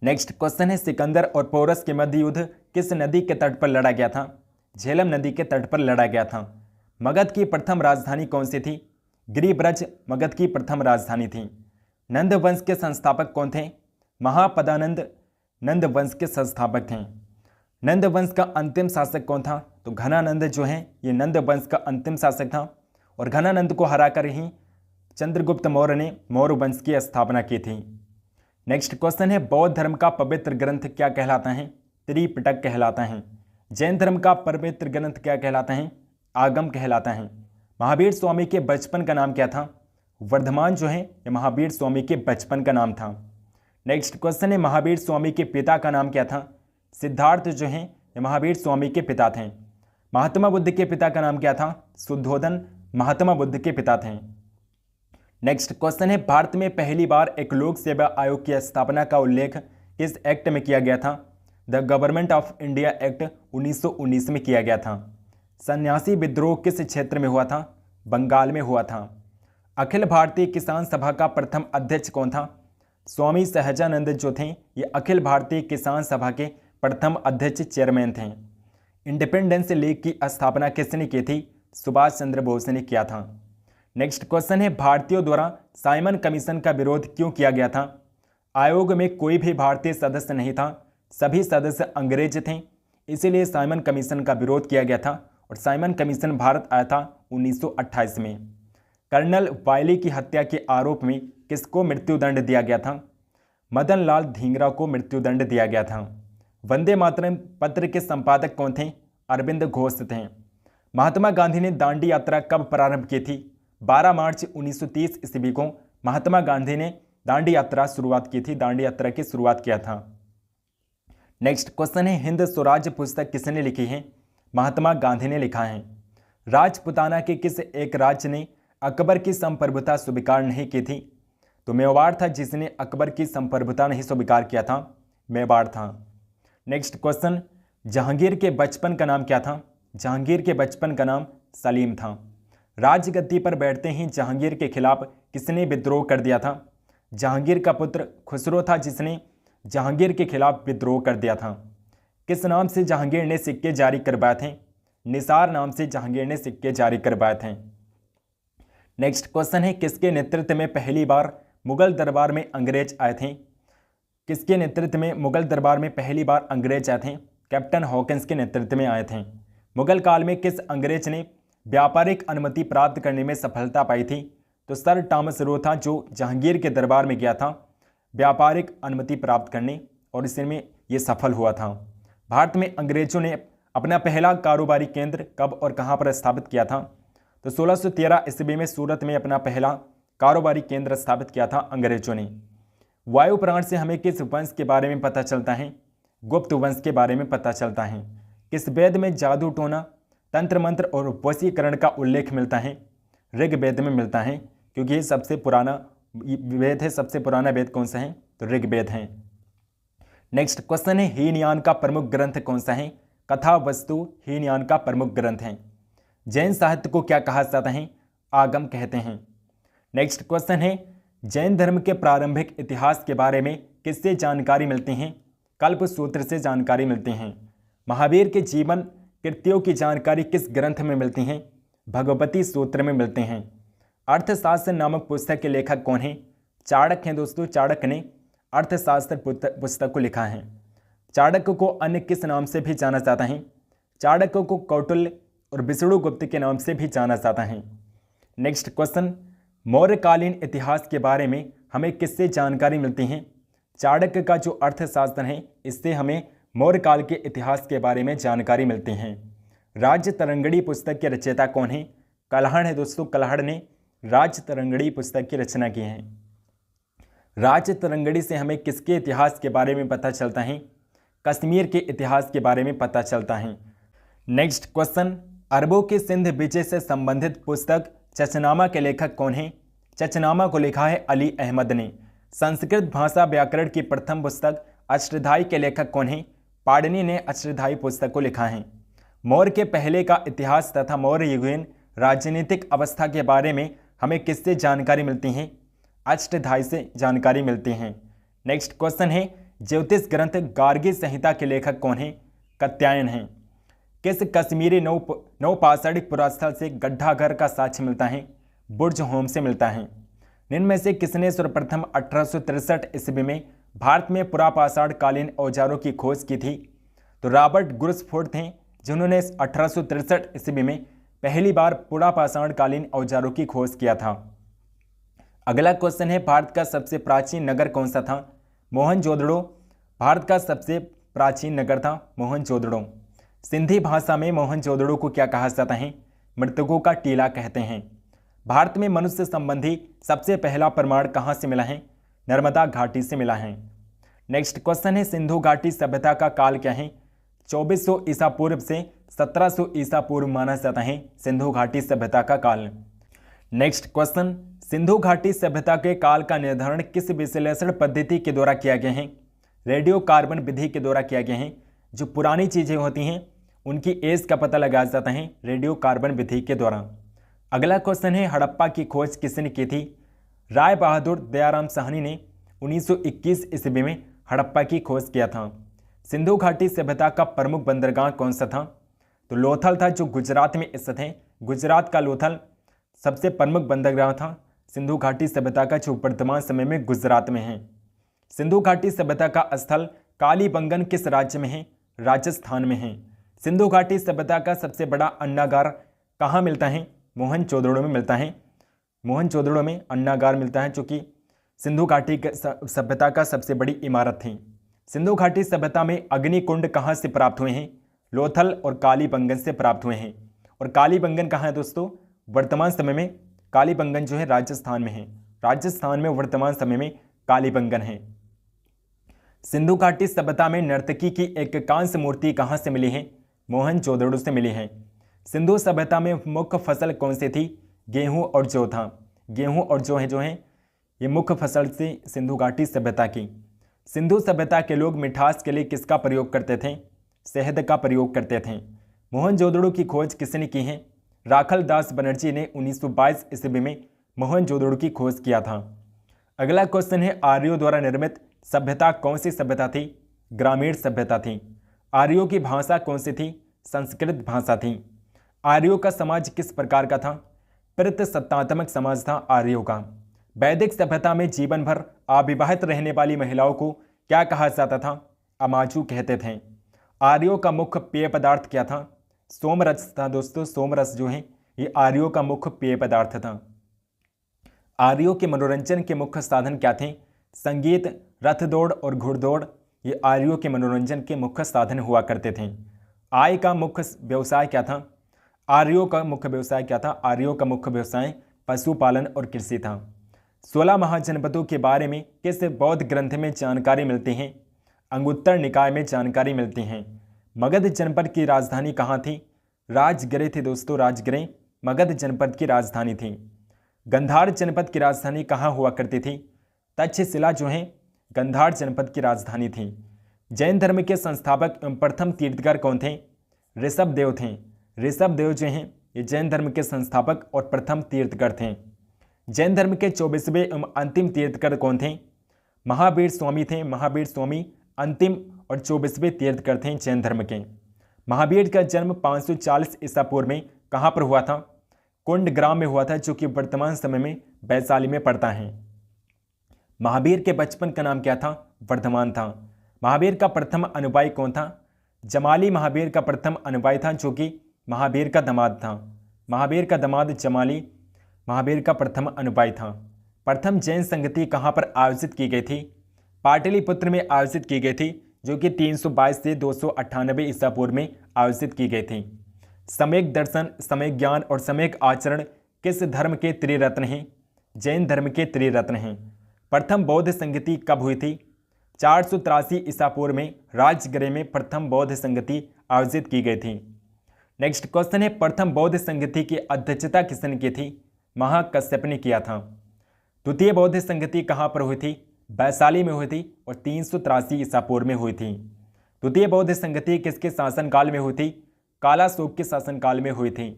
नेक्स्ट क्वेश्चन है, सिकंदर और पोरस के मध्य युद्ध किस नदी के तट पर लड़ा गया था? झेलम नदी के तट पर लड़ा गया था। मगध की प्रथम राजधानी कौन सी थी? गिरिब्रज मगध की प्रथम राजधानी थी। नंद वंश के संस्थापक कौन थे? महापदानंद नंद वंश के संस्थापक थे। नंद वंश का अंतिम शासक कौन था? तो घनानंद जो है ये नंद वंश का अंतिम शासक था। और घनानंद को हराकर ही चंद्रगुप्त मौर्य ने मौर्य वंश की स्थापना की थी। नेक्स्ट क्वेश्चन है, बौद्ध धर्म का पवित्र ग्रंथ क्या कहलाता है? त्रिपिटक कहलाता है। जैन धर्म का पवित्र ग्रंथ क्या कहलाता है? आगम कहलाता है। महावीर स्वामी के बचपन का नाम क्या था? वर्धमान जो है ये महावीर स्वामी के बचपन का नाम था। नेक्स्ट क्वेश्चन है, महावीर स्वामी के पिता का नाम क्या था? सिद्धार्थ जो हैं ये महावीर स्वामी के पिता थे। महात्मा बुद्ध के पिता का नाम क्या था? शुद्धोधन महात्मा बुद्ध के पिता थे। नेक्स्ट क्वेश्चन है, भारत में पहली बार एक लोक सेवा आयोग की स्थापना का उल्लेख किस एक्ट में किया गया था? The government of India act 1919 में किया गया था। सन्यासी विद्रोह किस क्षेत्र में हुआ था? बंगाल में हुआ था। अखिल भारतीय किसान सभा का प्रथम अध्यक्ष कौन था? स्वामी सहजानंद जो थे ये अखिल भारतीय किसान सभा के प्रथम अध्यक्ष चेयरमैन थे। इंडिपेंडेंस लीग की स्थापना किसने की थी? सुभाष चंद्र बोस ने किया था। नेक्स्ट क्वेश्चन है, भारतीयों द्वारा साइमन कमीशन का विरोध क्यों किया गया था? आयोग में कोई भी भारतीय सदस्य नहीं था, सभी सदस्य अंग्रेज थे, इसीलिए साइमन कमीशन का विरोध किया गया था। और साइमन कमीशन भारत आया था 1928 में। कर्नल वायली की हत्या के आरोप में किसको मृत्युदंड दिया गया था? मदन लाल धींगरा को मृत्युदंड दिया गया था। वंदे मातरम पत्र के संपादक कौन थे? अरविंद घोष थे। महात्मा गांधी ने दांडी यात्रा कब प्रारंभ की थी? 12 मार्च 1930 ईस्वी को महात्मा गांधी ने दांडी यात्रा शुरुआत की थी। दांडी यात्रा की शुरुआत किया था। नेक्स्ट क्वेश्चन है, हिंद स्वराज पुस्तक किसने लिखी है? महात्मा गांधी ने लिखा है। राजपुताना के किस एक राज्य ने अकबर की संप्रभुता स्वीकार नहीं की थी? तो मेवाड़ था जिसने अकबर की संप्रभुता नहीं स्वीकार किया था, मेवाड़ था। नेक्स्ट क्वेश्चन, जहांगीर के बचपन का नाम क्या था? जहांगीर के बचपन का नाम सलीम था। राजगद्दी पर बैठते ही जहांगीर के खिलाफ किसने विद्रोह कर दिया था? जहांगीर का पुत्र खुसरो था जिसने जहांगीर के खिलाफ विद्रोह कर दिया था। किस नाम से जहांगीर ने सिक्के जारी करवाए थे? निसार नाम से जहांगीर ने सिक्के जारी करवाए थे। नेक्स्ट क्वेश्चन है, किसके नेतृत्व में पहली बार मुगल दरबार में अंग्रेज आए थे? किसके नेतृत्व में मुगल दरबार में पहली बार अंग्रेज आए थे? कैप्टन हॉकिंस के नेतृत्व में आए थे। मुगल काल में किस अंग्रेज ने व्यापारिक अनुमति प्राप्त करने में सफलता पाई थी? तो सर टॉमस रो था जो जहांगीर के दरबार में गया था व्यापारिक अनुमति प्राप्त करने, और इसमें ये सफल हुआ था। भारत में अंग्रेजों ने अपना पहला कारोबारी केंद्र कब और कहाँ पर स्थापित किया था? तो 1613 ईस्वी में सूरत में अपना पहला कारोबारी केंद्र स्थापित किया था अंग्रेजों ने। वायु पुराण से हमें किस वंश के बारे में पता चलता है? गुप्त वंश के बारे में पता चलता है। किस वेद में जादू टोना, तंत्र मंत्र और वशीकरण का उल्लेख मिलता है? ऋग्वेद में मिलता है, क्योंकि ये सबसे पुराना वेद है। सबसे पुराना वेद कौन सा है? तो ऋग्वेद है। नेक्स्ट क्वेश्चन है, हीनयान का प्रमुख ग्रंथ कौन सा है? कथा वस्तु हीनयान का प्रमुख ग्रंथ है। जैन साहित्य को क्या कहा जाता है? आगम कहते हैं। नेक्स्ट क्वेश्चन है, जैन धर्म के प्रारंभिक इतिहास के बारे में किससे जानकारी मिलती है? कल्प सूत्र से जानकारी मिलती हैं। महावीर के जीवन कृत्यों की जानकारी किस ग्रंथ में मिलती हैं? भगवती सूत्र में मिलते हैं। अर्थशास्त्र नामक पुस्तक के लेखक कौन हैं? चाणक्य हैं दोस्तों। चाणक्य ने अर्थशास्त्र पुस्तक को लिखा है। चाणक्य को अन्य किस नाम से भी जाना जाता है? चाणक्य को कौटिल्य और विष्णुगुप्त के नाम से भी जाना जाता है। नेक्स्ट क्वेश्चन, मौर्यकालीन इतिहास के बारे में हमें किससे जानकारी मिलती है? चाणक्य का जो अर्थशास्त्र है, इससे हमें मौर्यकाल के इतिहास के बारे में जानकारी मिलती है। राज्य तरंगड़ी पुस्तक के रचयिता कौन है? कल्हड़ है दोस्तों। कल्हड़ ने राज्य तरंगड़ी पुस्तक की रचना की है। राज्य तरंगड़ी से हमें किसके इतिहास के बारे में पता चलता है? कश्मीर के इतिहास के बारे में पता चलता है। नेक्स्ट क्वेश्चन, अरबों के सिंध विजय से संबंधित पुस्तक चचनामा के लेखक कौन है? चचनामा को लिखा है अली अहमद ने। संस्कृत भाषा व्याकरण की प्रथम पुस्तक अष्टधाई के लेखक कौन है? पाणिनि ने अष्टधाई पुस्तक को लिखा है। मौर्य के पहले का इतिहास तथा मौर्य युगीन राजनीतिक अवस्था के बारे में हमें किससे जानकारी मिलती है? अष्टधाई से जानकारी मिलती है। नेक्स्ट क्वेश्चन है, ज्योतिष ग्रंथ गार्गी संहिता के लेखक कौन है? कात्यायन हैं। किस कश्मीरी नवपाषाणिक पुरास्थल से गड्ढा घर का साक्ष्य मिलता है? बुर्ज होम से मिलता है। निम्न में से किसने सर्वप्रथम 1863 ईस्वी में भारत में पुरापाषाण कालीन औजारों की खोज की थी? तो रॉबर्ट गुरुसफोर्ड थे, जिन्होंने 1863 ईस्वी में पहली बार पुरापाषाण कालीन औजारों की खोज किया था। अगला क्वेश्चन है, भारत का सबसे प्राचीन नगर कौन सा था? मोहनजोदड़ो भारत का सबसे प्राचीन नगर था मोहनजोदड़ो। सिंधी भाषा में मोहनजोदड़ो को क्या कहा जाता है? मृतकों का टीला कहते हैं। भारत में मनुष्य संबंधी सबसे पहला प्रमाण कहाँ से मिला है? नर्मदा घाटी से मिला है। नेक्स्ट क्वेश्चन है, सिंधु घाटी सभ्यता का काल क्या है? 2400 ईसा पूर्व से 1700 ईसा पूर्व माना जाता है सिंधु घाटी सभ्यता का काल। नेक्स्ट क्वेश्चन, सिंधु घाटी सभ्यता के काल का निर्धारण किस विश्लेषण पद्धति के द्वारा किया गया है? रेडियो कार्बन विधि के द्वारा किया गया है। जो पुरानी चीज़ें होती हैं उनकी एज का पता लगाया जाता है रेडियो कार्बन विधि के द्वारा। अगला क्वेश्चन है, हड़प्पा की खोज किसने की थी? राय बहादुर दयाराम साहनी ने 1921 ईस्वी में हड़प्पा की खोज किया था। सिंधु घाटी सभ्यता का प्रमुख बंदरगाह कौन सा था? तो लोथल था, जो गुजरात में स्थित है। गुजरात का लोथल सबसे प्रमुख बंदरगाह था सिंधु घाटी सभ्यता का, जो वर्तमान समय में गुजरात में है। सिंधु घाटी सभ्यता का स्थल कालीबंगन किस राज्य में है? राजस्थान में है। सिंधु घाटी सभ्यता का सबसे बड़ा अन्नागार कहाँ मिलता है? मोहनजोदड़ो में मिलता है। मोहनजोदड़ो में अन्नागार मिलता है, जो कि सिंधु घाटी सभ्यता का सबसे बड़ी इमारत थी। सिंधु घाटी सभ्यता में अग्निकुंड कहाँ से प्राप्त हुए हैं? लोथल और कालीबंगन से प्राप्त हुए हैं। और कालीबंगन कहाँ है दोस्तों? वर्तमान समय में कालीबंगन जो है राजस्थान में है। राजस्थान में वर्तमान समय में कालीबंगन है। सिंधु घाटी सभ्यता में नर्तकी की एक कांस्य मूर्ति कहाँ से मिली है? मोहनजोदड़ो से मिली है। सिंधु सभ्यता में मुख्य फसल कौन सी थी? गेहूं और जौ था। गेहूं और जौ है ये मुख्य फसल थी सिंधु घाटी सभ्यता की। सिंधु सभ्यता के लोग मिठास के लिए किसका प्रयोग करते थे? शहद का प्रयोग करते थे। मोहनजोदड़ो की खोज किसने की है? राखल दास बनर्जी ने 1922 ईस्वी में मोहनजोदड़ो की खोज किया था। अगला क्वेश्चन है, आर्यों द्वारा निर्मित सभ्यता कौन सी सभ्यता थी? ग्रामीण सभ्यता थी। आर्यों की भाषा कौन सी थी? संस्कृत भाषा थी। आर्यों का समाज किस प्रकार का था? प्रतिसत्तात्मक समाज था आर्यों का। वैदिक सभ्यता में जीवन भर अविवाहित रहने वाली महिलाओं को क्या कहा जाता था? अमाजू कहते थे। आर्यों का मुख्य पेय पदार्थ क्या था? सोमरस था दोस्तों। सोमरस जो है ये आर्यों का मुख्य पेय पदार्थ था। आर्यों के मनोरंजन के मुख्य साधन क्या थे? संगीत, रथ दौड़ और घुड़दौड़, ये आर्यों के मनोरंजन के मुख्य साधन हुआ करते थे। आय का मुख्य व्यवसाय क्या था? आर्यों का मुख्य व्यवसाय क्या था? आर्यों का मुख्य व्यवसाय पशुपालन और कृषि था। 16 महाजनपदों के बारे में किस बौद्ध ग्रंथ में जानकारी मिलती है? अंगुत्तर निकाय में जानकारी मिलती है। मगध जनपद की राजधानी कहाँ थी? राजगृह थी दोस्तों, राजगृह मगध जनपद की राजधानी थी। गंधार जनपद की राजधानी कहाँ हुआ करती थी? तक्षशिला जो है गंधार जनपद की राजधानी थी। जैन धर्म के संस्थापक एवं प्रथम तीर्थकर कौन थे? ऋषभ देव थे। ऋषभ देव जो हैं ये जैन धर्म के संस्थापक और प्रथम तीर्थकर थे। जैन धर्म के 24वें एवं अंतिम तीर्थकर कौन थे? महावीर स्वामी थे। महावीर स्वामी अंतिम और 24वें तीर्थकर थे जैन धर्म के। महावीर का जन्म 540 ईसा पूर्व में कहाँ पर हुआ था? कुंड ग्राम में हुआ था, जो कि वर्तमान समय में वैशाली में पड़ता है। महावीर के बचपन का नाम क्या था? वर्धमान था। महावीर का प्रथम अनुयायी कौन था? जमाली महावीर का प्रथम अनुयायी था, जो कि महावीर का दामाद था। महावीर का दामाद जमाली महावीर का प्रथम अनुयायी था। प्रथम जैन संगति कहाँ पर आयोजित की गई थी? पाटलिपुत्र में आयोजित की गई थी, जो कि 322 से 298 ईसा पूर्व में आयोजित की गई थी। सम्यक दर्शन, सम्यक ज्ञान और सम्यक आचरण किस धर्म के त्रिरत्न हैं? जैन धर्म के त्रिरत्न हैं। प्रथम बौद्ध संगति कब हुई थी? 483 ईसा पूर्व में राजगृह में प्रथम बौद्ध संगति आयोजित की गई थी। नेक्स्ट क्वेश्चन है, प्रथम बौद्ध संगति की अध्यक्षता किसने की थी? महाकश्यप ने किया था। द्वितीय बौद्ध संगति कहाँ पर हुई थी? वैशाली में हुई थी और 383 ईसा पूर्व में हुई थी। द्वितीय बौद्ध संगति किसके शासनकाल में हुई थी? कालाशोक के शासनकाल में हुई थी।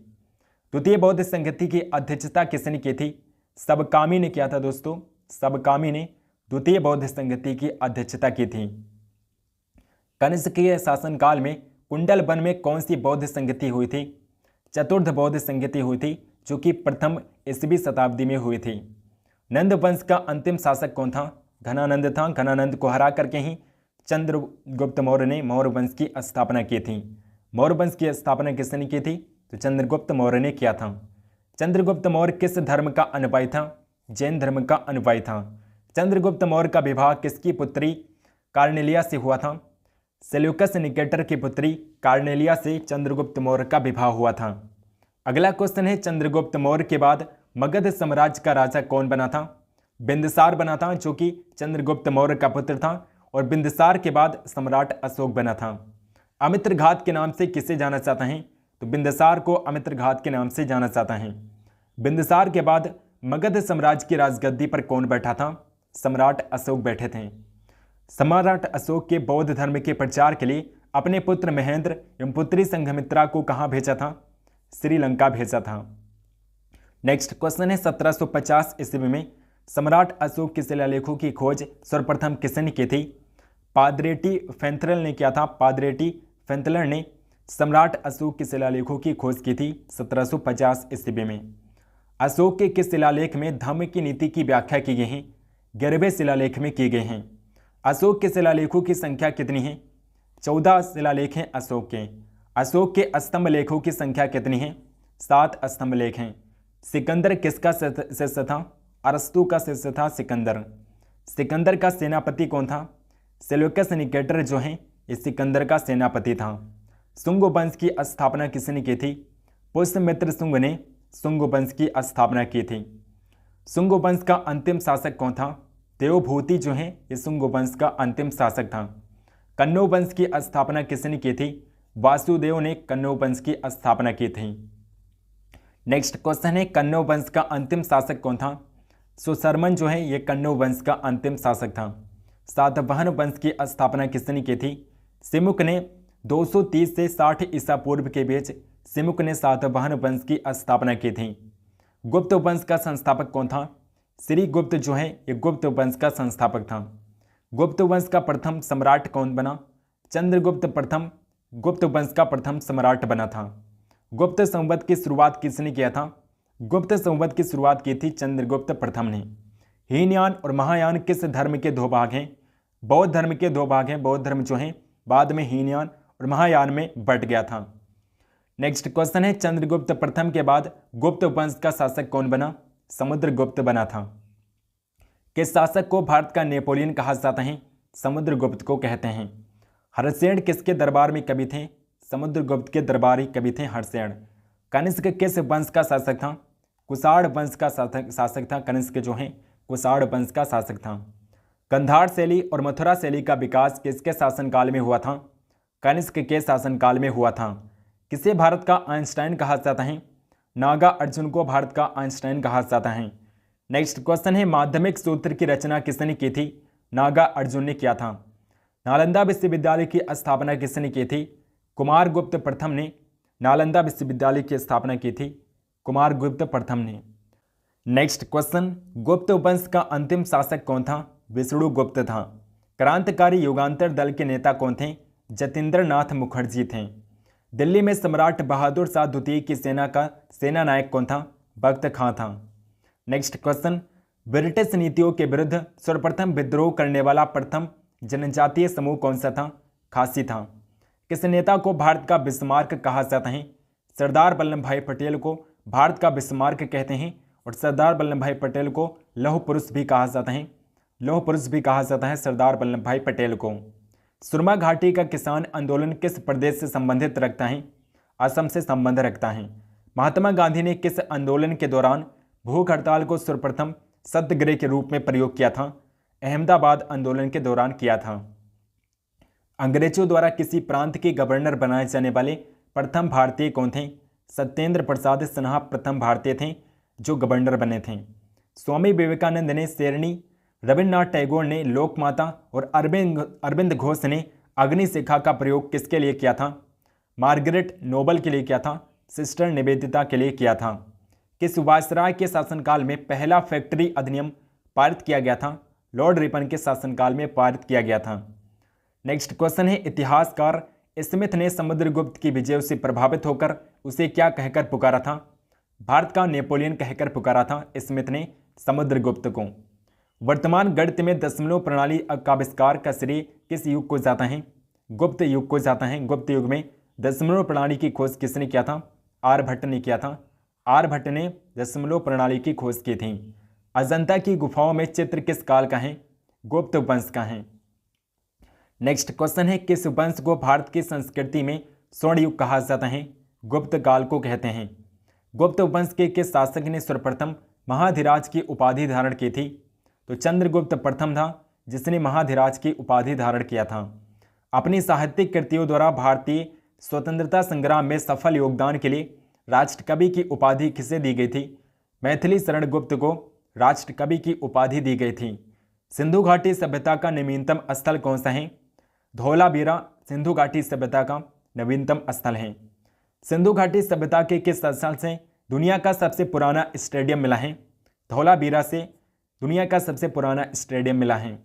द्वितीय बौद्ध संगति की अध्यक्षता किसने की थी? सबकामी ने किया था दोस्तों। सबकामी ने द्वितीय बौद्ध संगति की अध्यक्षता की थी। कनिष्क के शासनकाल में कुंडल वन में कौन सी बौद्ध संगति हुई थी? चतुर्थ बौद्ध संगति हुई थी, जो कि प्रथम ईसवी शताब्दी में हुई थी। नंद वंश का अंतिम शासक कौन था? घनानंद था। घनानंद को हरा करके ही चंद्रगुप्त मौर्य ने मौर्य वंश की स्थापना की थी। मौर्य वंश की स्थापना किसने की थी? तो चंद्रगुप्त मौर्य ने किया था। चंद्रगुप्त मौर्य किस धर्म का अनुयायी था? जैन धर्म का अनुयायी था। चंद्रगुप्त मौर्य का विवाह किसकी पुत्री कार्नेलिया से हुआ था? सेल्यूकस निकेटर की पुत्री कार्नेलिया से चंद्रगुप्त मौर्य का विवाह हुआ था। अगला क्वेश्चन है, चंद्रगुप्त मौर्य के बाद मगध साम्राज्य का राजा कौन बना था? बिंदुसार बना था, जो कि चंद्रगुप्त मौर्य का पुत्र था। और बिंदुसार के बाद सम्राट अशोक बना था। अमित्रघात के नाम से किसे जाना चाहता है? तो बिंदुसार को अमित्रघात के नाम से जाना चाहता है। बिंदुसार के बाद मगध साम्राज्य की राजगद्दी पर कौन बैठा था? सम्राट अशोक बैठे थे। सम्राट अशोक के बौद्ध धर्म के प्रचार के लिए अपने पुत्र महेंद्र एवं पुत्री संघमित्रा को कहाँ भेजा था? श्रीलंका भेजा था। नेक्स्ट क्वेश्चन है, 1750 ईस्वी में सम्राट अशोक के शिलालेखों की खोज सर्वप्रथम किसने की थी? पादरेटी फेंथलर ने किया था। पादरेटी फेंथलर ने सम्राट अशोक के शिलालेखों की खोज की थी 1750 ईस्वी में। अशोक के किस शिलालेख में धम्म की नीति की व्याख्या की गई है? 11वें शिलालेख में की गई हैं। अशोक के शिलालेखों की संख्या कितनी है? 14 शिलालेख हैं अशोक के। अशोक के स्तंभ लेखों की संख्या कितनी है? 7 स्तंभ लेख हैं। सिकंदर किसका शिष्य था? अरस्तु का शिष्य था सिकंदर। सिकंदर का सेनापति कौन था? सेल्यूकस निकेटर जो है ये सिकंदर का सेनापति था। शुंग वंश की स्थापना किसने की थी? पुष्यमित्र शुंग ने शुंग वंश की स्थापना की थी। शुंग वंश का अंतिम शासक कौन था? देवभूति जो है ये शुंग वंश का अंतिम शासक था। कन्नौ वंश की स्थापना किसने की थी? वासुदेव ने कन्नौ वंश की स्थापना की थी। नेक्स्ट क्वेश्चन है, कन्नौ वंश का अंतिम शासक कौन था? सुशर्मन जो है ये कन्नौ वंश का अंतिम शासक था। सातवाहन वंश की स्थापना किसने की थी? सिमुक ने 230 से 60 ईसा पूर्व के बीच सिमुक ने सातवाहन वंश की स्थापना की थी। गुप्त वंश का संस्थापक कौन था? श्री गुप्त जो है ये गुप्त वंश का संस्थापक था। गुप्त वंश का प्रथम सम्राट कौन बना? चंद्रगुप्त प्रथम गुप्त वंश का प्रथम सम्राट बना था। गुप्त संवत की शुरुआत किसने किया था? गुप्त संवत की शुरुआत की थी चंद्रगुप्त प्रथम ने। हीनयान और महायान किस धर्म के दो भाग हैं? बौद्ध धर्म के दो भाग हैं। बौद्ध धर्म जो है बाद में हीनयान और महायान में बट गया था। नेक्स्ट क्वेश्चन है, चंद्रगुप्त प्रथम के बाद गुप्त वंश का शासक कौन बना? समुद्रगुप्त बना था। किस शासक को भारत का नेपोलियन कहा जाता है? समुद्रगुप्त को कहते हैं। हर्षसेन किसके दरबार में कवि थे? समुद्रगुप्त के दरबारी कवि थे हर्षसेन। कनिष्क किस वंश का शासक था? कुषाण वंश का शासक था। कनिष्क जो है कुषाण वंश का शासक था। कंधार शैली और मथुरा शैली का विकास किसके शासनकाल में हुआ था? कनिष्क के शासनकाल में हुआ था। किसे भारत का आइंस्टाइन कहा जाता है? नागा अर्जुन को भारत का आइंस्टाइन कहा जाता है। नेक्स्ट क्वेश्चन है, माध्यमिक सूत्र की रचना किसने की थी? नागा अर्जुन ने किया था। नालंदा विश्वविद्यालय की स्थापना किसने की थी? कुमारगुप्त प्रथम ने नालंदा विश्वविद्यालय की स्थापना की थी। कुमारगुप्त प्रथम ने। नेक्स्ट क्वेश्चन, गुप्त वंश का अंतिम शासक कौन था? विष्णुगुप्त था। क्रांतिकारी युगांतर दल के नेता कौन थे? जतीन्द्र नाथ मुखर्जी थे। दिल्ली में सम्राट बहादुर शाह द्वितीय की सेना का सेना नायक कौन था? बख्त खां था। नेक्स्ट क्वेश्चन, ब्रिटिश नीतियों के विरुद्ध सर्वप्रथम विद्रोह करने वाला प्रथम जनजातीय समूह कौन सा था? खासी था। किस नेता को भारत का बिस्मार्क कहा जाता है? सरदार वल्लभ भाई पटेल को भारत का बिस्मार्क कहते हैं और सरदार वल्लभ भाई पटेल को लौह पुरुष भी कहा जाता है। लौह पुरुष भी कहा जाता है सरदार वल्लभ भाई पटेल को। सुरमा घाटी का किसान आंदोलन किस प्रदेश से संबंधित रखता है? असम से संबंध रखता है। महात्मा गांधी ने किस आंदोलन के दौरान भूख हड़ताल को सर्वप्रथम सत्याग्रह के रूप में प्रयोग किया था? अहमदाबाद आंदोलन के दौरान किया था। अंग्रेजों द्वारा किसी प्रांत के गवर्नर बनाए जाने वाले प्रथम भारतीय कौन थे? सत्येंद्र प्रसाद सिन्हा प्रथम भारतीय थे जो गवर्नर बने थे। स्वामी विवेकानंद ने शेरनी, रविन्द्रनाथ टैगोर ने लोकमाता और अरविंद घोष ने अग्निशिखा का प्रयोग किसके लिए किया था? मार्गरेट नोबल के लिए किया था। सिस्टर निवेदिता के लिए किया था। किस वायसराय के शासनकाल में पहला फैक्ट्री अधिनियम पारित किया गया था? लॉर्ड रिपन के शासनकाल में पारित किया गया था। नेक्स्ट क्वेश्चन है, इतिहासकार स्मिथ ने समुद्रगुप्त की विजय से प्रभावित होकर उसे क्या कहकर पुकारा था? भारत का नेपोलियन कहकर पुकारा था स्मिथ ने समुद्रगुप्त को। वर्तमान गणित में दशमलव प्रणाली का आविष्कार का श्रेय किस युग को जाता है? गुप्त युग को जाता है। गुप्त युग में दशमलव प्रणाली की खोज किसने किया था? आर्यभट्ट ने किया था। आर्यभट्ट ने दशमलव प्रणाली की खोज की थी। अजंता की गुफाओं में चित्र किस काल का है? गुप्त वंश का है। नेक्स्ट क्वेश्चन है, किस वंश को भारत की संस्कृति में स्वर्ण युग कहा जाता है? गुप्त काल को कहते हैं। गुप्त वंश के किस शासक ने सर्वप्रथम महाधिराज की उपाधि धारण की थी? तो चंद्रगुप्त प्रथम था जिसने महाधिराज की उपाधि धारण किया था। अपनी साहित्यिक कृतियों द्वारा भारतीय स्वतंत्रता संग्राम में सफल योगदान के लिए राष्ट्रकवि की उपाधि किसे दी गई थी? मैथिली शरण गुप्त को राष्ट्रकवि की उपाधि दी गई थी। सिंधु घाटी सभ्यता का नवीनतम स्थल कौन सा है? धौलावीरा सिंधु घाटी सभ्यता का नवीनतम स्थल है। सिंधु घाटी सभ्यता के किस स्थल से दुनिया का सबसे पुराना स्टेडियम मिला है? धौलावीरा से दुनिया का सबसे पुराना स्टेडियम मिला है।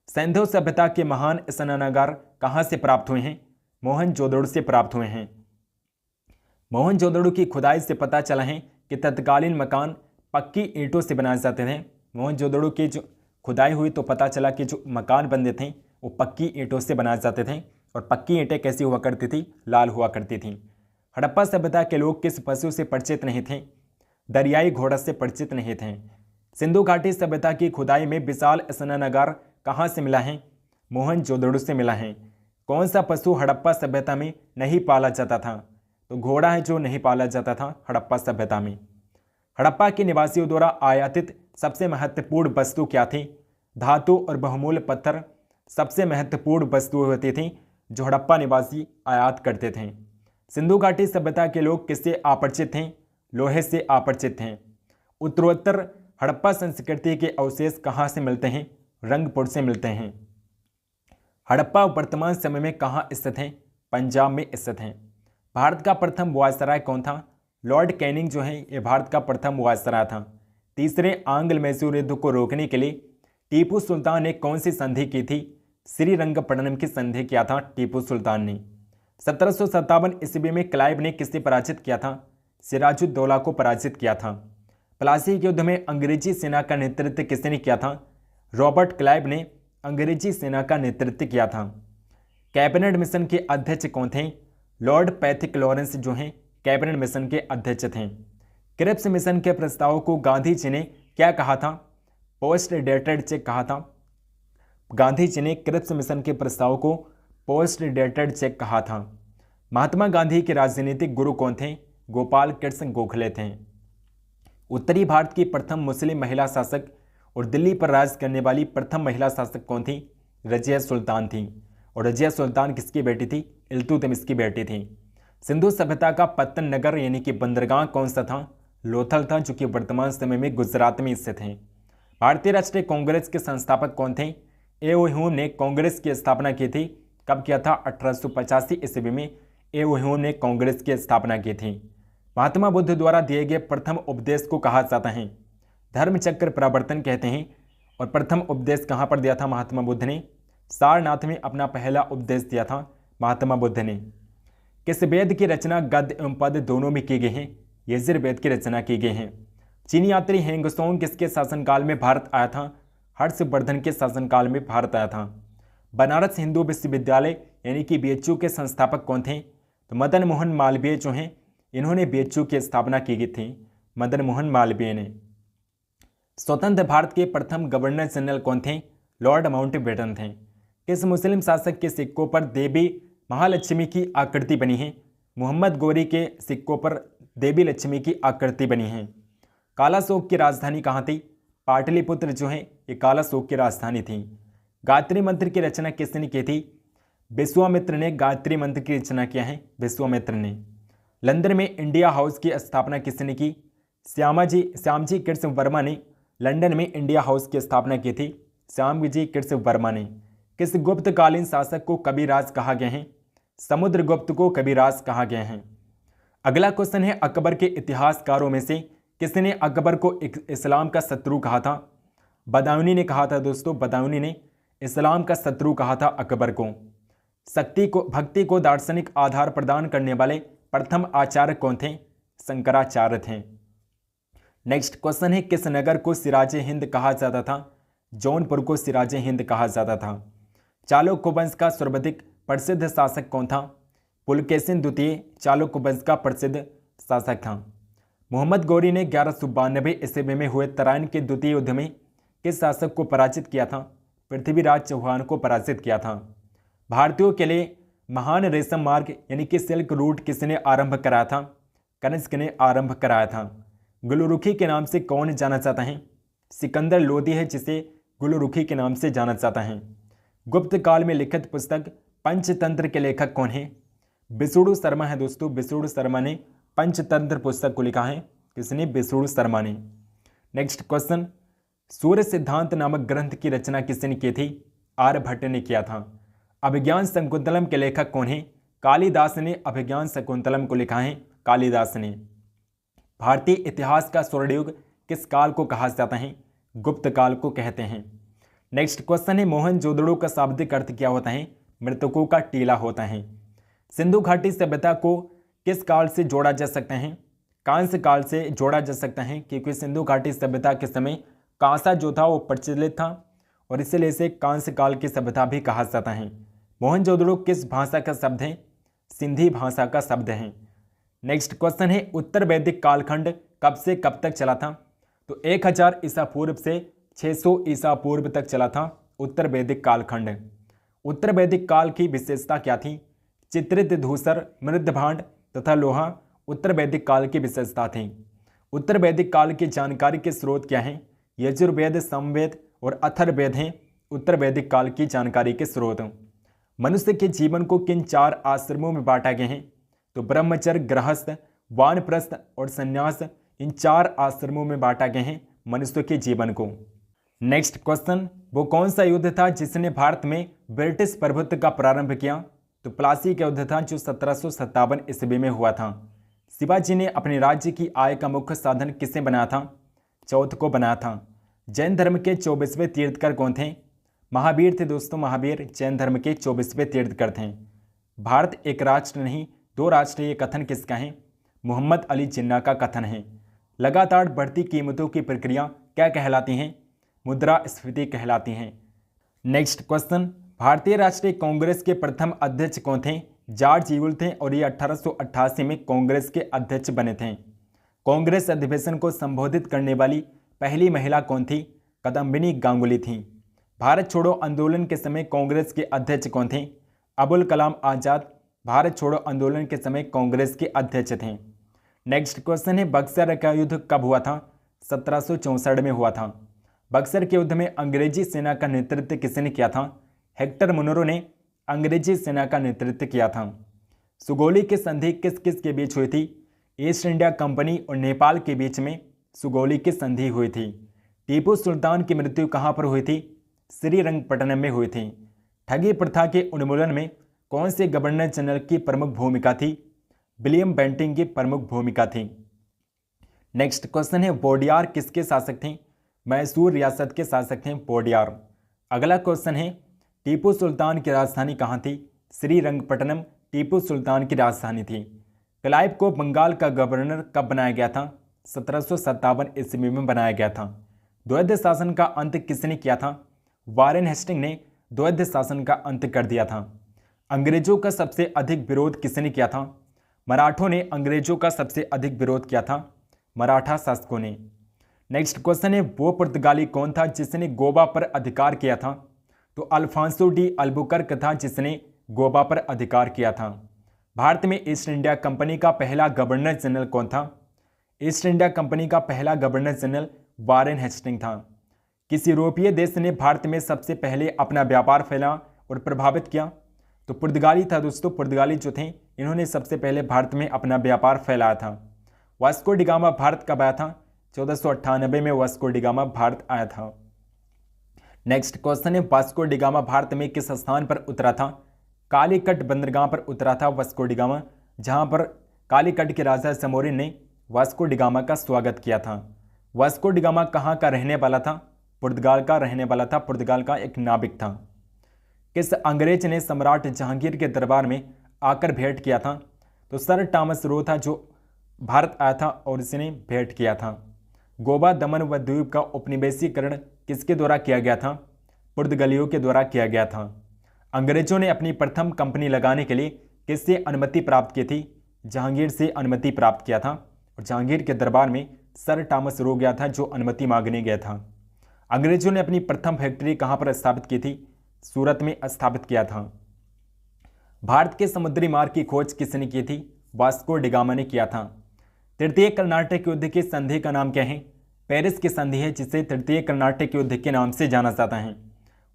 सिंधु सभ्यता के महान स्नानागार कहाँ से प्राप्त हुए हैं? मोहनजोदड़ो से प्राप्त हुए हैं। मोहनजोदड़ो की खुदाई से पता चला है कि तत्कालीन मकान पक्की ईंटों से बनाए जाते थे। मोहनजोदड़ो की जो खुदाई हुई तो पता चला कि जो मकान बनते थे वो पक्की ईंटों से बनाए जाते थे। और पक्की ईंटें कैसी हुआ करती थी? लाल हुआ करती थी। हड़प्पा सभ्यता के लोग किस पशु से परिचित नहीं थे? दरियाई घोड़ा से परिचित नहीं थे। सिंधु घाटी सभ्यता की खुदाई में विशाल स्नानागार कहाँ से मिला है? मोहनजोदड़ो से मिला है। कौन सा पशु हड़प्पा सभ्यता में नहीं पाला जाता था? तो घोड़ा है जो नहीं पाला जाता था हड़प्पा सभ्यता में। हड़प्पा के निवासियों द्वारा आयातित सबसे महत्वपूर्ण वस्तु क्या थी? धातु और बहुमूल्य पत्थर सबसे महत्वपूर्ण वस्तु होती थी जो हड़प्पा निवासी आयात करते थे। सिंधु घाटी सभ्यता के लोग किससे अपरिचित थे? लोहे से अपरिचित थे। उत्तरोत्तर हड़प्पा संस्कृति के अवशेष कहाँ से मिलते हैं? रंगपुर से मिलते हैं। हड़प्पा वर्तमान समय में कहाँ स्थित है? पंजाब में स्थित है। भारत का प्रथम वायसराय कौन था? लॉर्ड कैनिंग जो है ये भारत का प्रथम वायसराय था। तीसरे आंग्ल मैसूर युद्ध को रोकने के लिए टीपू सुल्तान ने कौन सी संधि की थी? श्रीरंगपट्टनम की संधि किया था टीपू सुल्तान ने। 1757 ईस्वी में क्लाइव ने किसे पराजित किया था? सिराजुद्दौला को पराजित किया था। प्लासी के युद्ध में अंग्रेजी सेना का नेतृत्व किसने किया था? रॉबर्ट क्लाइव ने अंग्रेजी सेना का नेतृत्व किया था। कैबिनेट मिशन के अध्यक्ष कौन थे? लॉर्ड पैथिक लॉरेंस जो हैं कैबिनेट मिशन के अध्यक्ष थे। क्रिप्स मिशन के प्रस्ताव को गांधी जी ने क्या कहा था? पोस्ट डेटेड चेक कहा था। गांधी जी ने क्रिप्स मिशन के प्रस्ताव को पोस्ट डेटेड चेक कहा था। महात्मा गांधी के राजनीतिक गुरु कौन थे? गोपाल कृष्ण गोखले थे। उत्तरी भारत की प्रथम मुस्लिम महिला शासक और दिल्ली पर राज करने वाली प्रथम महिला शासक कौन थी? रजिया सुल्तान थी। और रजिया सुल्तान किसकी बेटी थी? इल्तुतमिश की बेटी थी। सिंधु सभ्यता का पत्तन नगर यानी कि बंदरगाह कौन सा था? लोथल था, जो कि वर्तमान समय में गुजरात में स्थित है। भारतीय राष्ट्रीय कांग्रेस के संस्थापक कौन थे? ए.ओ. ह्यूम ने कांग्रेस की स्थापना की थी। कब किया था? 1885 ईस्वी में ए.ओ. ह्यूम ने कांग्रेस की स्थापना की थी। महात्मा बुद्ध द्वारा दिए गए प्रथम उपदेश को कहा जाता है? धर्मचक्र प्रवर्तन कहते हैं। और प्रथम उपदेश कहाँ पर दिया था महात्मा बुद्ध ने? सारनाथ में अपना पहला उपदेश दिया था महात्मा बुद्ध ने। किस वेद की रचना गद्य एवं पद दोनों में की गई है? यजुर्वेद की रचना की गई है। चीनी यात्री हेंगसोंग किसके शासनकाल में भारत आया था? हर्षवर्धन के शासनकाल में भारत आया था। बनारस हिंदू विश्वविद्यालय यानी कि बीएचयू के संस्थापक कौन थे? तो मदन मोहन मालवीय जो हैं, इन्होंने बीएचयू की स्थापना की गई थी, मदन मोहन मालवीय ने। स्वतंत्र भारत के प्रथम गवर्नर जनरल कौन थे? लॉर्ड माउंटबेटन थे। किस मुस्लिम शासक के सिक्कों पर देवी महालक्ष्मी की आकृति बनी है? मोहम्मद गोरी के सिक्कों पर देवी लक्ष्मी की आकृति बनी है। कालाशोक की राजधानी कहाँ थी? पाटलिपुत्र जो है ये कालाशोक की राजधानी थी। गायत्री मंत्र की रचना किसने की थी? विश्वामित्र ने गायत्री मंत्र की रचना किया है, विश्वामित्र ने। लंदन में इंडिया हाउस की स्थापना किसने की? श्यामजी कृष्ण वर्मा ने लंदन में इंडिया हाउस की स्थापना की थी, श्यामजी कृष्ण वर्मा ने। किस गुप्तकालीन शासक को कबीराज कहा गया है? समुद्रगुप्त को कबीराज कहा गया है। अगला क्वेश्चन है, अकबर के इतिहासकारों में से किसने अकबर को इस्लाम का शत्रु कहा था? बदायूनी ने कहा था दोस्तों, बदायूनी ने इस्लाम का शत्रु कहा था अकबर को। भक्ति को दार्शनिक आधार प्रदान करने वाले प्रथम आचार्य कौन थे? शंकराचार्य थे। नेक्स्ट क्वेश्चन है, किस नगर को सिराजे हिंद कहा जाता था? जौनपुर को सिराजे हिंद कहा जाता था। चालुक्य वंश का सर्वाधिक प्रसिद्ध शासक कौन था? पुलकेशिन द्वितीय चालुक्य वंश का प्रसिद्ध शासक था। मोहम्मद गौरी ने 1192 ईस्वी में हुए तराइन के द्वितीय युद्ध में किस शासक को पराजित किया था? पृथ्वीराज चौहान को पराजित किया था। भारतीयों के लिए महान रेशम मार्ग यानी कि सिल्क रूट किसने आरंभ कराया था? कनिष्क ने आरंभ कराया था। गुलरुखी के नाम से कौन जाना जाता है? सिकंदर लोदी है, जिसे गुलरुखी के नाम से जाना जाता है। गुप्त काल में लिखित पुस्तक पंचतंत्र के लेखक कौन है? विष्णु शर्मा है दोस्तों, विष्णु शर्मा ने पंचतंत्र पुस्तक को लिखा है। किसने? विष्णु शर्मा ने। नेक्स्ट क्वेश्चन, सूर्य सिद्धांत नामक ग्रंथ की रचना किसने की थी? आर्यभट्ट ने किया था। अभिज्ञान शकुंतलम के लेखक कौन है? कालिदास ने अभिज्ञान शकुंतलम को लिखा है, कालिदास ने। भारतीय इतिहास का स्वर्ण युग किस काल को कहा जाता है? गुप्त काल को कहते हैं। नेक्स्ट क्वेश्चन है, मोहनजोदड़ो का शाब्दिक अर्थ क्या होता है? मृतकों का टीला होता है। सिंधु घाटी सभ्यता को किस काल से जोड़ा जा सकता है? कांस्य काल से जोड़ा जा सकता है, क्योंकि सिंधु घाटी सभ्यता के समय कांसा जो था वो प्रचलित था और इसलिए इसे कांस्य काल की सभ्यता भी कहा जाता है। मोहनजोदड़ो किस भाषा का शब्द है? सिंधी भाषा का शब्द है। नेक्स्ट क्वेश्चन है, उत्तर वैदिक कालखंड कब से कब तक चला था? तो 1000 ईसा पूर्व से 600 ईसा पूर्व तक चला था उत्तर वैदिक कालखंड। उत्तर वैदिक काल की विशेषता क्या थी? चित्रित धूसर, मृद भांड तथा लोहा उत्तर वैदिक काल की विशेषता थी। उत्तर वैदिक काल की जानकारी के स्रोत क्या हैं? यजुर्वेद, सामवेद और अथर्ववेद हैं उत्तर वैदिक काल की जानकारी के स्रोत। मनुष्य के जीवन को किन 4 आश्रमों में बांटा गया है? तो ब्रह्मचर्य, गृहस्थ, वानप्रस्थ और संन्यास, इन 4 आश्रमों में बांटा गया है मनुष्य के जीवन को। नेक्स्ट क्वेश्चन, वो कौन सा युद्ध था जिसने भारत में ब्रिटिश प्रभुत्व का प्रारंभ किया? तो प्लासी का युद्ध था, जो 1757 ईस्वी में हुआ था। शिवाजी ने अपने राज्य की आय का मुख्य साधन किसने बनाया था? चौथ को बनाया था। जैन धर्म के 24वें तीर्थकर कौन थे? महावीर थे दोस्तों, महावीर जैन धर्म के 24वें तीर्थकर थे। भारत एक राष्ट्र नहीं 2 राष्ट्र, ये कथन किसका है? मोहम्मद अली जिन्ना का कथन है। लगातार बढ़ती कीमतों की प्रक्रिया क्या कहलाती हैं? मुद्रास्फीति कहलाती हैं। नेक्स्ट क्वेश्चन, भारतीय राष्ट्रीय कांग्रेस के प्रथम अध्यक्ष कौन थे? जॉर्ज यूल थे और ये 1888 में कांग्रेस के अध्यक्ष बने थे। कांग्रेस अधिवेशन को संबोधित करने वाली पहली महिला कौन थी? कादम्बिनी गांगुली थी। भारत छोड़ो आंदोलन के समय कांग्रेस के अध्यक्ष कौन थे? अबुल कलाम आजाद भारत छोड़ो आंदोलन के समय कांग्रेस के अध्यक्ष थे। नेक्स्ट क्वेश्चन है, बक्सर का युद्ध कब हुआ था? 1764 में हुआ था। बक्सर के युद्ध में अंग्रेजी सेना का नेतृत्व किसने किया था? हेक्टर मुनरो ने अंग्रेजी सेना का नेतृत्व किया था। सुगौली की संधि किस किस के बीच हुई थी? ईस्ट इंडिया कंपनी और नेपाल के बीच में सुगौली की संधि हुई थी। टीपू सुल्तान की मृत्यु कहाँ पर हुई थी? श्रीरंगपट्टनम में हुई थी। ठगी प्रथा के उन्मूलन में कौन से गवर्नर जनरल की प्रमुख भूमिका थी? विलियम बेंटिंग की प्रमुख भूमिका थी। नेक्स्ट क्वेश्चन है, वोडियार किसके शासक थे? मैसूर रियासत के शासक थे वोडियार। अगला क्वेश्चन है, टीपू सुल्तान की राजधानी कहाँ थी? श्रीरंगपट्टनम टीपू सुल्तान की राजधानी थी। क्लाइव को बंगाल का गवर्नर कब बनाया गया था? 1757 ईस्वी में बनाया गया था। द्वैध शासन का अंत किसने किया था? वारेन हेस्टिंग ने द्वैध शासन का अंत कर दिया था। अंग्रेजों का सबसे अधिक विरोध किसने किया था? मराठों ने अंग्रेजों का सबसे अधिक विरोध किया था, मराठा शासकों ने। नेक्स्ट क्वेश्चन है, वो पुर्तगाली कौन था जिसने गोवा पर अधिकार किया था? तो अल्फांसो डी अल्बुकर्क था जिसने गोवा पर अधिकार किया था। भारत में ईस्ट इंडिया कंपनी का पहला गवर्नर जनरल कौन था? ईस्ट इंडिया कंपनी का पहला गवर्नर जनरल वारेन हेस्टिंग था। किस यूरोपीय देश ने भारत में सबसे पहले अपना व्यापार फैला और प्रभावित किया? तो पुर्तगाली था दोस्तों। पुर्तगाली जो थे इन्होंने सबसे पहले भारत में अपना व्यापार फैलाया था। वास्को डिगामा भारत कब आया था? 1498 में वास्को डिगामा भारत आया था। नेक्स्ट क्वेश्चन है, वास्को डिगामा भारत में किस स्थान पर उतरा था? कालीकट बंदरगाह पर उतरा था वास्को डिगामा, जहां पर कालीकट के राजा समोरिन ने वास्को डिगामा का स्वागत किया था। वास्को डिगामा कहाँ का रहने वाला था? पुर्तगाल का रहने वाला था, पुर्तगाल का एक नाविक था। किस अंग्रेज ने सम्राट जहांगीर के दरबार में आकर भेंट किया था? तो सर टॉमस रो था जो भारत आया था और इसने भेंट किया था। गोवा, दमन व द्वीप का उपनिवेशीकरण किसके द्वारा किया गया था? पुर्तगालियों के द्वारा किया गया था। अंग्रेजों ने अपनी प्रथम कंपनी लगाने के लिए किससे अनुमति प्राप्त की थी? जहांगीर से अनुमति प्राप्त किया था और जहांगीर के दरबार में सर टॉमस रो गया था जो अनुमति मांगने गया था। अंग्रेजों ने अपनी प्रथम फैक्ट्री कहाँ पर स्थापित की थी? सूरत में स्थापित किया था। भारत के समुद्री मार्ग की खोज किसने की थी? वास्को डिगामा ने किया था। तृतीय कर्नाटक युद्ध की संधि का नाम क्या है? पेरिस की संधि है जिसे तृतीय कर्नाटक युद्ध के नाम से जाना जाता है।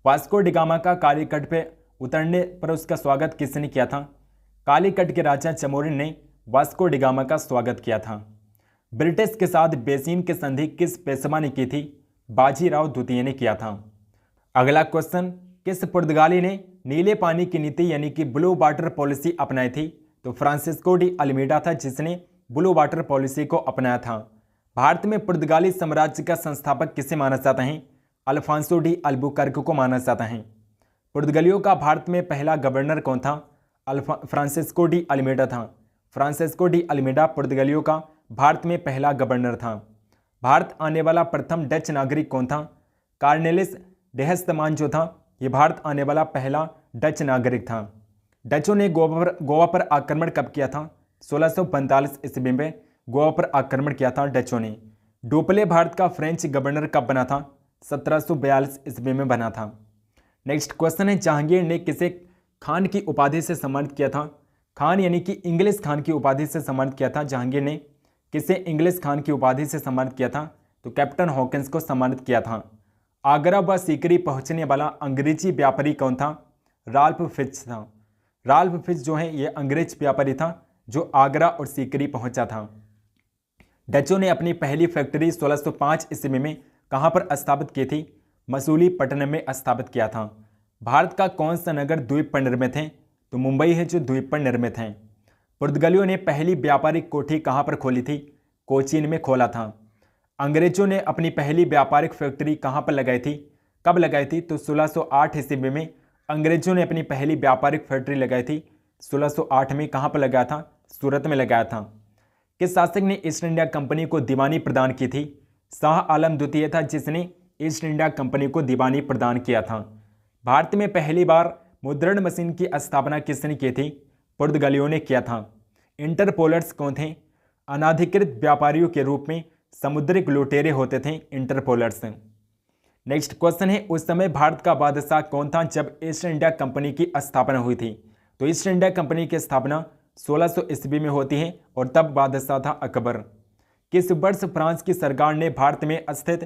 वास्को डिगामा का कालीकट पे उतरने पर उसका स्वागत किसने किया था? कालीकट के राजा चमोरिन ने वास्को डिगामा का स्वागत किया था। ब्रिटिश के साथ बेसिन की संधि किस पेशवा ने की थी? बाजीराव द्वितीय ने किया था। अगला क्वेश्चन, किस पुर्तगाली ने नीले पानी की नीति यानी कि ब्लू वाटर पॉलिसी अपनाई थी? तो फ्रांसिस्को डी अल्मीडा था जिसने ब्लू वाटर पॉलिसी को अपनाया था। भारत में पुर्तगाली साम्राज्य का संस्थापक किसे माना जाता है? अल्फांसो डी अल्बुकर्क को माना जाता है। पुर्तगालियों का भारत में पहला गवर्नर कौन था? फ्रांसिस्को डी अल्मीडा था। फ्रांसिस्को डी अल्मीडा पुर्तगालियों का भारत में पहला गवर्नर था। भारत आने वाला प्रथम डच नागरिक कौन था? कार्नेलिस डेहस्तमान जो था ये भारत आने वाला पहला डच नागरिक था। डचों ने गोवा पर आक्रमण कब किया था? 1645 ईस्वी में गोवा पर आक्रमण किया था डचों ने। डुप्ले भारत का फ्रेंच गवर्नर कब बना था? 1742 ईस्वी में बना था। नेक्स्ट क्वेश्चन है, जहांगीर ने किसे खान की उपाधि से सम्मानित किया था? खान यानी कि इंग्लिश खान की उपाधि से सम्मानित किया था। जहांगीर ने किसे इंग्लिश खान की उपाधि से सम्मानित किया था? तो कैप्टन हॉकिंस को सम्मानित किया था। आगरा व सीकरी पहुंचने वाला अंग्रेजी व्यापारी कौन था? राल्फ फिच था। राल्फ फिच जो है ये अंग्रेज व्यापारी था जो आगरा और सीकरी पहुंचा था। डचों ने अपनी पहली फैक्ट्री 1605 ईस्वी में कहां पर स्थापित की थी? मसूलीपट्टनम में स्थापित किया था। भारत का कौन सा नगर द्वीप पर निर्मित है? तो मुंबई है जो द्वीप पर निर्मित है। पुर्तगालियों ने पहली व्यापारिक कोठी कहां पर खोली थी? कोचीन में खोला था। अंग्रेजों ने अपनी पहली व्यापारिक फैक्ट्री कहां पर लगाई थी? कब लगाई थी? तो 1608 ईस्वी में अंग्रेजों ने अपनी पहली व्यापारिक फैक्ट्री लगाई थी। 1608 में कहां पर लगाया था? सूरत में लगाया था। किस शासक ने ईस्ट इंडिया कंपनी को दीवानी प्रदान की थी? शाह आलम द्वितीय था जिसने ईस्ट इंडिया कंपनी को दीवानी प्रदान किया था। भारत में पहली बार मुद्रण मशीन की स्थापना किसने की थी? पुर्तगालियों ने किया था। इंटरपोलर्स कौन थे? अनाधिकृत व्यापारियों के रूप में समुद्रिक लुटेरे होते थे इंटरपोलर्स। नेक्स्ट क्वेश्चन है, उस समय भारत का बादशाह कौन था जब ईस्ट इंडिया कंपनी की स्थापना हुई थी? तो ईस्ट इंडिया कंपनी की स्थापना 1600 ईस्वी में होती है और तब बादशाह था अकबर। किस वर्ष फ्रांस की सरकार ने भारत में स्थित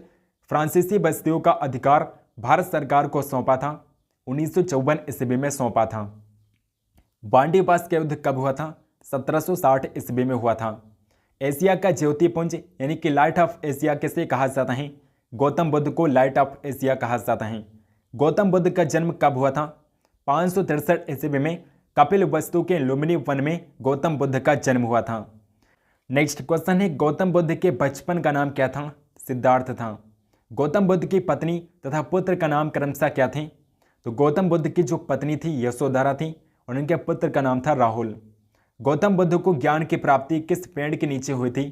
फ्रांसीसी बस्तियों का अधिकार भारत सरकार को सौंपा था? 1954 ईस्वी में सौंपा था। बांडी पास का युद्ध कब हुआ था? 1760 ईस्वी में हुआ था। एशिया का ज्योतिपुंज यानी कि लाइट ऑफ एशिया किसे कहा जाता है? गौतम बुद्ध को लाइट ऑफ एशिया कहा जाता है। गौतम बुद्ध का जन्म कब हुआ था? 563 ईस्वी में कपिल वस्तु के लुम्बिनी वन में गौतम बुद्ध का जन्म हुआ था। नेक्स्ट क्वेश्चन है, गौतम बुद्ध के बचपन का नाम क्या था? सिद्धार्थ था। गौतम बुद्ध की पत्नी तथा पुत्र का नाम क्रमशः क्या थे? तो गौतम बुद्ध की जो पत्नी थी यशोधरा थी और उनके पुत्र का नाम था राहुल। गौतम बुद्ध को ज्ञान की प्राप्ति किस पेड़ के नीचे हुई थी?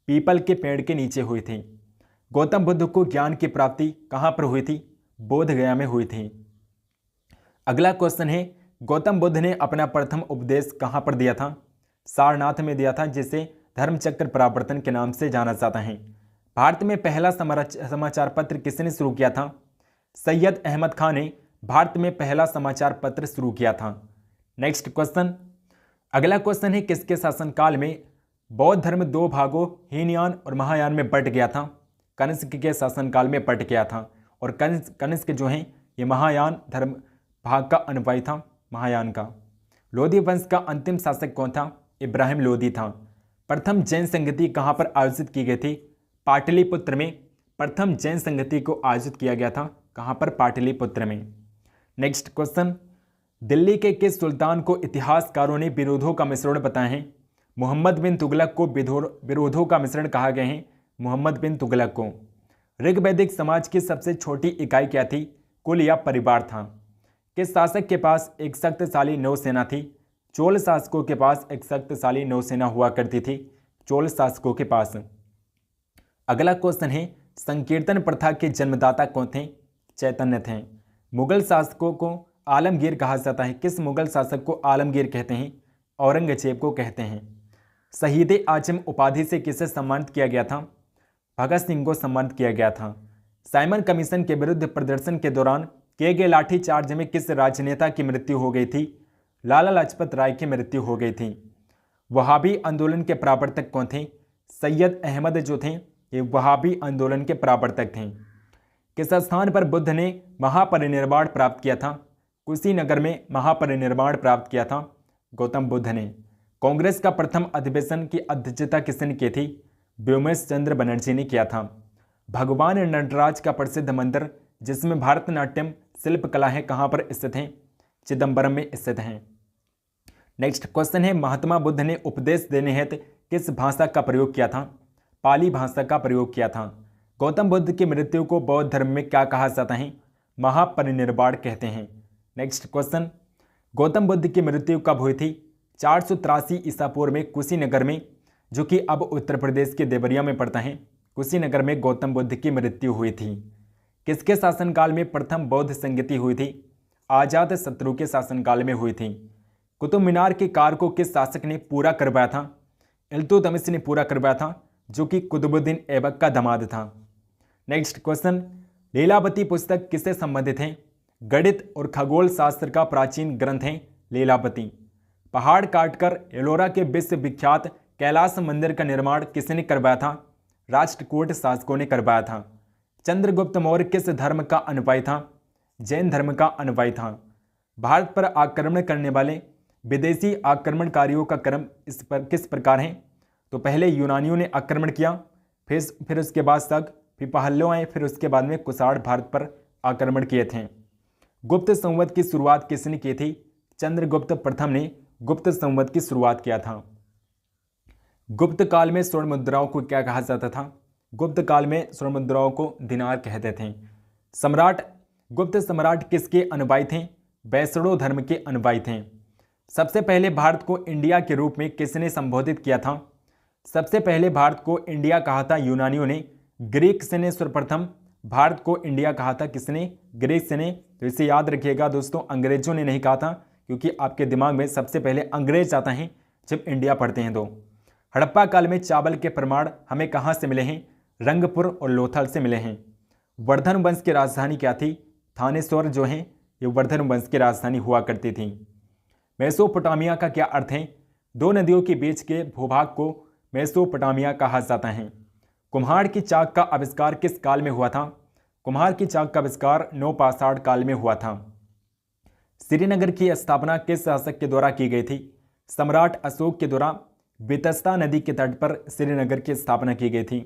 पीपल के पेड़ के नीचे हुई थी। गौतम बुद्ध को ज्ञान की प्राप्ति कहाँ पर हुई थी? बोध गया में हुई थी। अगला क्वेश्चन है, गौतम बुद्ध ने अपना प्रथम उपदेश कहाँ पर दिया था? सारनाथ में दिया था, जिसे धर्मचक्र प्रवर्तन के नाम से जाना जाता है। भारत में पहला समाचार पत्र किसने शुरू किया था? सैयद अहमद खान ने भारत में पहला समाचार पत्र शुरू किया था। नेक्स्ट क्वेश्चन, अगला क्वेश्चन है, किसके शासनकाल में बौद्ध धर्म दो भागों हीनयान और महायान में बंट गया था? कनिष्क के शासनकाल में बंट गया था और कनिष्क जो है ये महायान धर्म भाग का अनुयायी था, महायान का। लोधी वंश का अंतिम शासक कौन था? इब्राहिम लोधी था। प्रथम जैन संगति कहाँ पर आयोजित की गई थी? पाटलिपुत्र में प्रथम जैन संगति को आयोजित किया गया था। कहाँ पर? पाटलिपुत्र में। नेक्स्ट क्वेश्चन, दिल्ली के किस सुल्तान को इतिहासकारों ने विरोधों का मिश्रण बताया है? मोहम्मद बिन तुगलक को विरोधों का मिश्रण कहा गया है, मोहम्मद बिन तुगलक को। ऋग्वैदिक समाज की सबसे छोटी इकाई क्या थी? कुल या परिवार था। किस शासक के पास एक शक्तिशाली नौसेना थी? चोल शासकों के पास एक शक्तिशाली नौसेना हुआ करती थी, चोल शासकों के पास। अगला क्वेश्चन है, संकीर्तन प्रथा के जन्मदाता कौन थे? चैतन्य थे। मुगल शासकों को आलमगीर कहा जाता है। किस मुगल शासक को आलमगीर कहते हैं? औरंगजेब को कहते हैं। शहीद आजम उपाधि से किसे सम्मानित किया गया था? भगत सिंह को सम्मानित किया गया था। साइमन कमीशन के विरुद्ध प्रदर्शन के दौरान किए गए लाठीचार्ज में किस राजनेता की मृत्यु हो गई थी? लाला लाजपत राय की मृत्यु हो गई थी। वहाबी आंदोलन के प्रवर्तक कौन थे? सैयद अहमद जो थे ये वहाबी आंदोलन के प्रवर्तक थे। किस स्थान पर बुद्ध ने महापरिनिर्वाण प्राप्त किया था? कुशीनगर में महापरिनिर्वाण प्राप्त किया था गौतम बुद्ध ने। कांग्रेस का प्रथम अधिवेशन की अध्यक्षता किसने की थी? व्योमेश चंद्र बनर्जी ने किया था। भगवान नटराज का प्रसिद्ध मंदिर जिसमें भारतनाट्यम शिल्पकला है कहाँ पर स्थित है? चिदम्बरम में स्थित है। नेक्स्ट क्वेश्चन है, महात्मा बुद्ध ने उपदेश देने हेतु किस भाषा का प्रयोग किया था? पाली भाषा का प्रयोग किया था। गौतम बुद्ध की मृत्यु को बौद्ध धर्म में क्या कहा जाता है? महापरिनिर्वाण कहते हैं। नेक्स्ट क्वेश्चन, गौतम बुद्ध की मृत्यु कब हुई थी? 483 ईसा पूर्व में कुशीनगर में, जो कि अब उत्तर प्रदेश के देवरिया में पड़ता है। कुशीनगर में गौतम बुद्ध की मृत्यु हुई थी। किसके शासनकाल में प्रथम बौद्ध संगति हुई थी? आजाद शत्रु के शासनकाल में हुई थी। कुतुब मीनार के कार्य को किस शासक ने पूरा करवाया था? इल्तुतमिश ने पूरा करवाया था, जो कि कुतुबुद्दीन ऐबक का दामाद था। नेक्स्ट क्वेश्चन, लीलावती पुस्तक किससे संबंधित है? गणित और खगोल शास्त्र का प्राचीन ग्रंथ है लीलावती। पहाड़ काटकर एलोरा के विश्व विख्यात कैलाश मंदिर का निर्माण किसने करवाया था? राष्ट्रकूट शासकों ने करवाया था। चंद्रगुप्त मौर्य किस धर्म का अनुयायी था? जैन धर्म का अनुयायी था। भारत पर आक्रमण करने वाले विदेशी आक्रमणकारियों का क्रम किस प्रकार है? तो पहले यूनानियों ने आक्रमण किया, फिर उसके बाद शक, फिर पहल्लव आए, फिर उसके बाद में कुषाण भारत पर आक्रमण किए थे। गुप्त संवत की शुरुआत किसने की थी? चंद्रगुप्त प्रथम ने गुप्त संवत की शुरुआत किया था। गुप्त काल में स्वर्ण मुद्राओं को क्या कहा जाता था? गुप्त काल में स्वर्ण मुद्राओं को दिनार कहते थे। सम्राट गुप्त सम्राट किसके अनुयायी थे? वैष्णव धर्म के अनुयायी थे। सबसे पहले भारत को इंडिया के रूप में किसने संबोधित किया था? सबसे पहले भारत को इंडिया कहा था यूनानियों ने। ग्रीक से ने सर्वप्रथम भारत को इंडिया कहा था। किसने? ग्रीक से ने। तो इसे याद रखिएगा दोस्तों, अंग्रेजों ने नहीं कहा था, क्योंकि आपके दिमाग में सबसे पहले अंग्रेज आता है जब इंडिया पढ़ते हैं। तो हड़प्पा काल में चावल के प्रमाण हमें कहाँ से मिले हैं? रंगपुर और लोथल से मिले हैं। वर्धन वंश की राजधानी क्या थी? थानेश्वर जो है ये वर्धन वंश की राजधानी हुआ करती थी। मेसोपोटामिया का क्या अर्थ है? दो नदियों के बीच के भूभाग को मेसोपोटामिया कहा जाता है। कुम्हार की चाक का आविष्कार किस काल में हुआ था? कुम्हार की चाक का आविष्कार नवपाषाण काल में हुआ था। श्रीनगर की स्थापना किस शासक के द्वारा की गई थी? सम्राट अशोक के द्वारा बेतस्ता नदी के तट पर श्रीनगर की स्थापना की गई थी।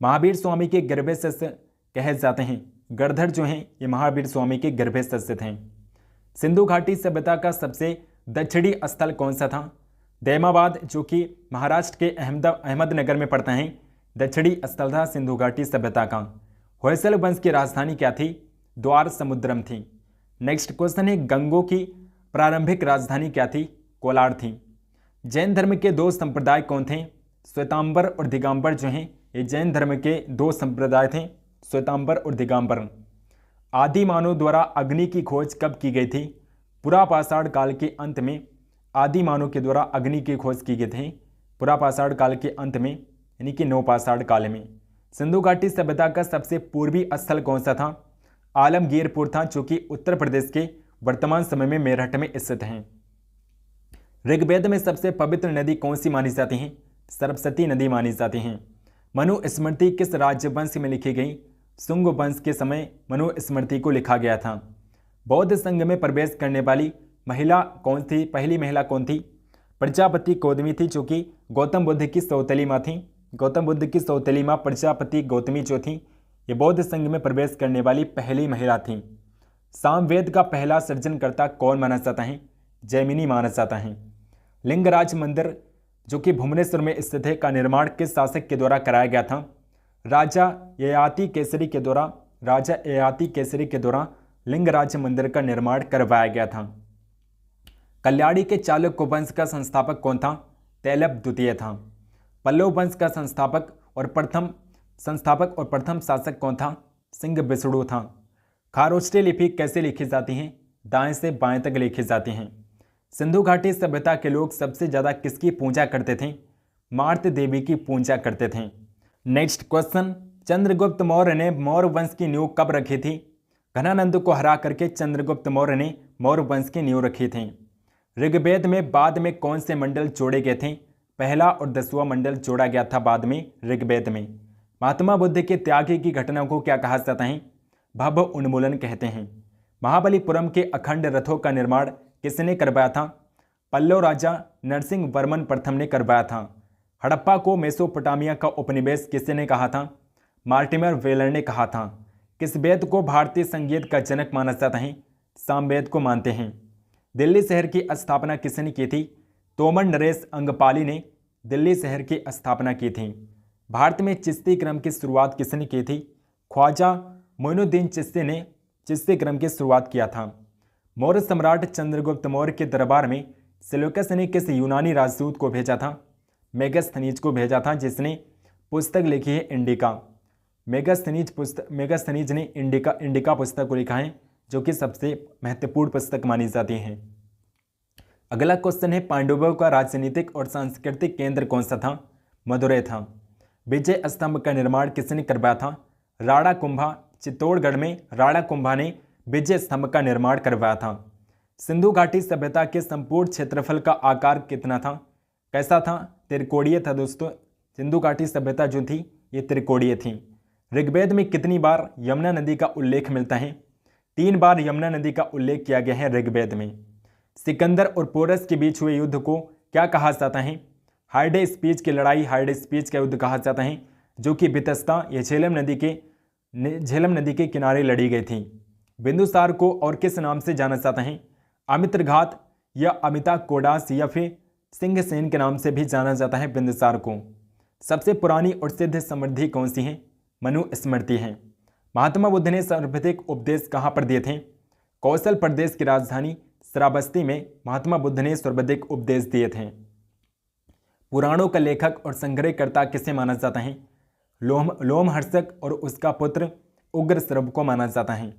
महावीर स्वामी के गर्भे सस्य कहे जाते हैं। गणधर जो हैं ये महावीर स्वामी के गर्भे सस्य थे। सिंधु घाटी सभ्यता का सबसे दक्षिणी स्थल कौन सा था? दैमाबाद जो कि महाराष्ट्र के अहमदनगर में पड़ता है, दक्षिणी स्थल था सिंधु घाटी सभ्यता का। होयसल वंश की राजधानी क्या थी? द्वार समुद्रम थी। नेक्स्ट क्वेश्चन है, गंगों की प्रारंभिक राजधानी क्या थी? कोलार थी। जैन धर्म के दो संप्रदाय कौन थे? श्वेतांबर और दिगंबर जो हैं ये जैन धर्म के दो संप्रदाय थे, श्वेतांबर और दिगंबर। आदि मानव द्वारा अग्नि की खोज कब की गई थी? पुरापाषाण काल के अंत में आदि मानव के द्वारा अग्नि की खोज की गई थी, पुरापाषाण काल के अंत में यानी कि नवपाषाण काल में। सिंधु घाटी सभ्यता का सबसे पूर्वी स्थल कौन सा था? आलमगीरपुर था जो कि उत्तर प्रदेश के वर्तमान समय में मेरठ में स्थित है। ऋग्वेद में सबसे पवित्र नदी कौन सी मानी जाती है? सरस्वती नदी मानी जाती है। मनुस्मृति किस राजवंश में लिखी गई? शुंग वंश के समय मनुस्मृति को लिखा गया था। बौद्ध संघ में प्रवेश करने वाली महिला कौन थी? पहली महिला कौन थी? प्रजापति गौतमी थी जो कि गौतम बुद्ध की सौतेली माँ थी। गौतम बुद्ध की सौतेली माँ प्रजापति गौतमी जो थी ये बौद्ध संघ में प्रवेश करने वाली पहली महिला थी। सामवेद का पहला सृजनकर्ता कौन माना जाता है? जैमिनी माना जाता है। लिंगराज मंदिर जो कि भुवनेश्वर में स्थित है का निर्माण किस शासक के द्वारा कराया गया था? राजा ययाति केसरी के द्वारा। राजा ययाति केसरी के द्वारा लिंगराज मंदिर का निर्माण करवाया गया था। कल्याणी के चालुक्य वंश का संस्थापक कौन था? तैलप द्वितीय था। पल्लव वंश का संस्थापक और प्रथम शासक कौन था? सिंह विष्णु था। खारोष्ठी लिपि कैसे लिखी जाती हैं? दाएं से बाएं तक लिखी जाती हैं। सिंधु घाटी सभ्यता के लोग सबसे ज्यादा किसकी पूजा करते थे? मार्त देवी की पूजा करते थे। नेक्स्ट क्वेश्चन, चंद्रगुप्त मौर्य ने मौर्य वंश की नींव कब रखी थी? घनानंद को हरा करके चंद्रगुप्त मौर्य ने मौर्य वंश की नींव रखी थी। ऋग्वेद में बाद में कौन से मंडल जोड़े गए थे? पहला और 10वां मंडल जोड़ा गया था बाद में ऋग्वेद में। महात्मा बुद्ध के त्याग की घटना को क्या कहा जाता है? भव उन्मूलन कहते हैं। महाबलीपुरम के अखंड रथों का निर्माण किसने करवाया था? पल्लव राजा नरसिंह वर्मन प्रथम ने करवाया था। हड़प्पा को मेसोपोटामिया का उपनिवेश किसने कहा था? मार्टिमर वेलर ने कहा था। किस वेद को भारतीय संगीत का जनक माना जाता है? सामवेद को मानते हैं। दिल्ली शहर की स्थापना किसने की थी? तोमर नरेश अंगपाली ने दिल्ली शहर की स्थापना की थी। भारत में चिश्ती क्रम की शुरुआत किसने की थी? ख्वाजा मोइनुद्दीन चिश्ती ने चिश्ती क्रम की शुरुआत किया था। मौर्य सम्राट चंद्रगुप्त मौर्य के दरबार में सेल्यूकस ने किस यूनानी राजदूत को भेजा था? मेगास्थनीज को भेजा था जिसने पुस्तक लिखी है इंडिका। मेगास्थनीज ने इंडिका पुस्तक को लिखा है जो कि सबसे महत्वपूर्ण पुस्तक मानी जाती है। अगला क्वेश्चन है, पांडवों का राजनीतिक और सांस्कृतिक केंद्र कौन सा था? मदुरै था। विजय स्तंभ का निर्माण किसने करवाया था? राणा कुंभा। चित्तौड़गढ़ में राणा कुंभा ने विजय स्तंभ का निर्माण करवाया था। सिंधु घाटी सभ्यता के संपूर्ण क्षेत्रफल का आकार कितना था? कैसा था? त्रिकोणीय था दोस्तों। सिंधु घाटी सभ्यता जो थी ये त्रिकोणीय थी। ऋग्वेद में कितनी बार यमुना नदी का उल्लेख मिलता है? 3 बार यमुना नदी का उल्लेख किया गया है ऋग्वेद में। सिकंदर और पोरस के बीच हुए युद्ध को क्या कहा जाता है? हाइडे स्पीच की लड़ाई, हाइडे स्पीच का युद्ध कहा जाता है जो कि बितस्ता या झेलम नदी के किनारे लड़ी गई थी। बिंदुसार को और किस नाम से जाना जाता है? अमित्रघात या अमिता कोडास या फिर सिंहसेन के नाम से भी जाना जाता है बिंदुसार को। सबसे पुरानी और सिद्ध समृद्धि कौन सी है? मनुस्मृति है। महात्मा बुद्ध ने सर्वाधिक उपदेश कहाँ पर दिए थे? कौशल प्रदेश की राजधानी श्रावस्ती में महात्मा बुद्ध ने सर्वाधिक उपदेश दिए थे। पुराणों का लेखक और संग्रहकर्ता किसे माना जाता है? लोमहर्षक और उसका पुत्र उग्रश्रव को माना जाता है।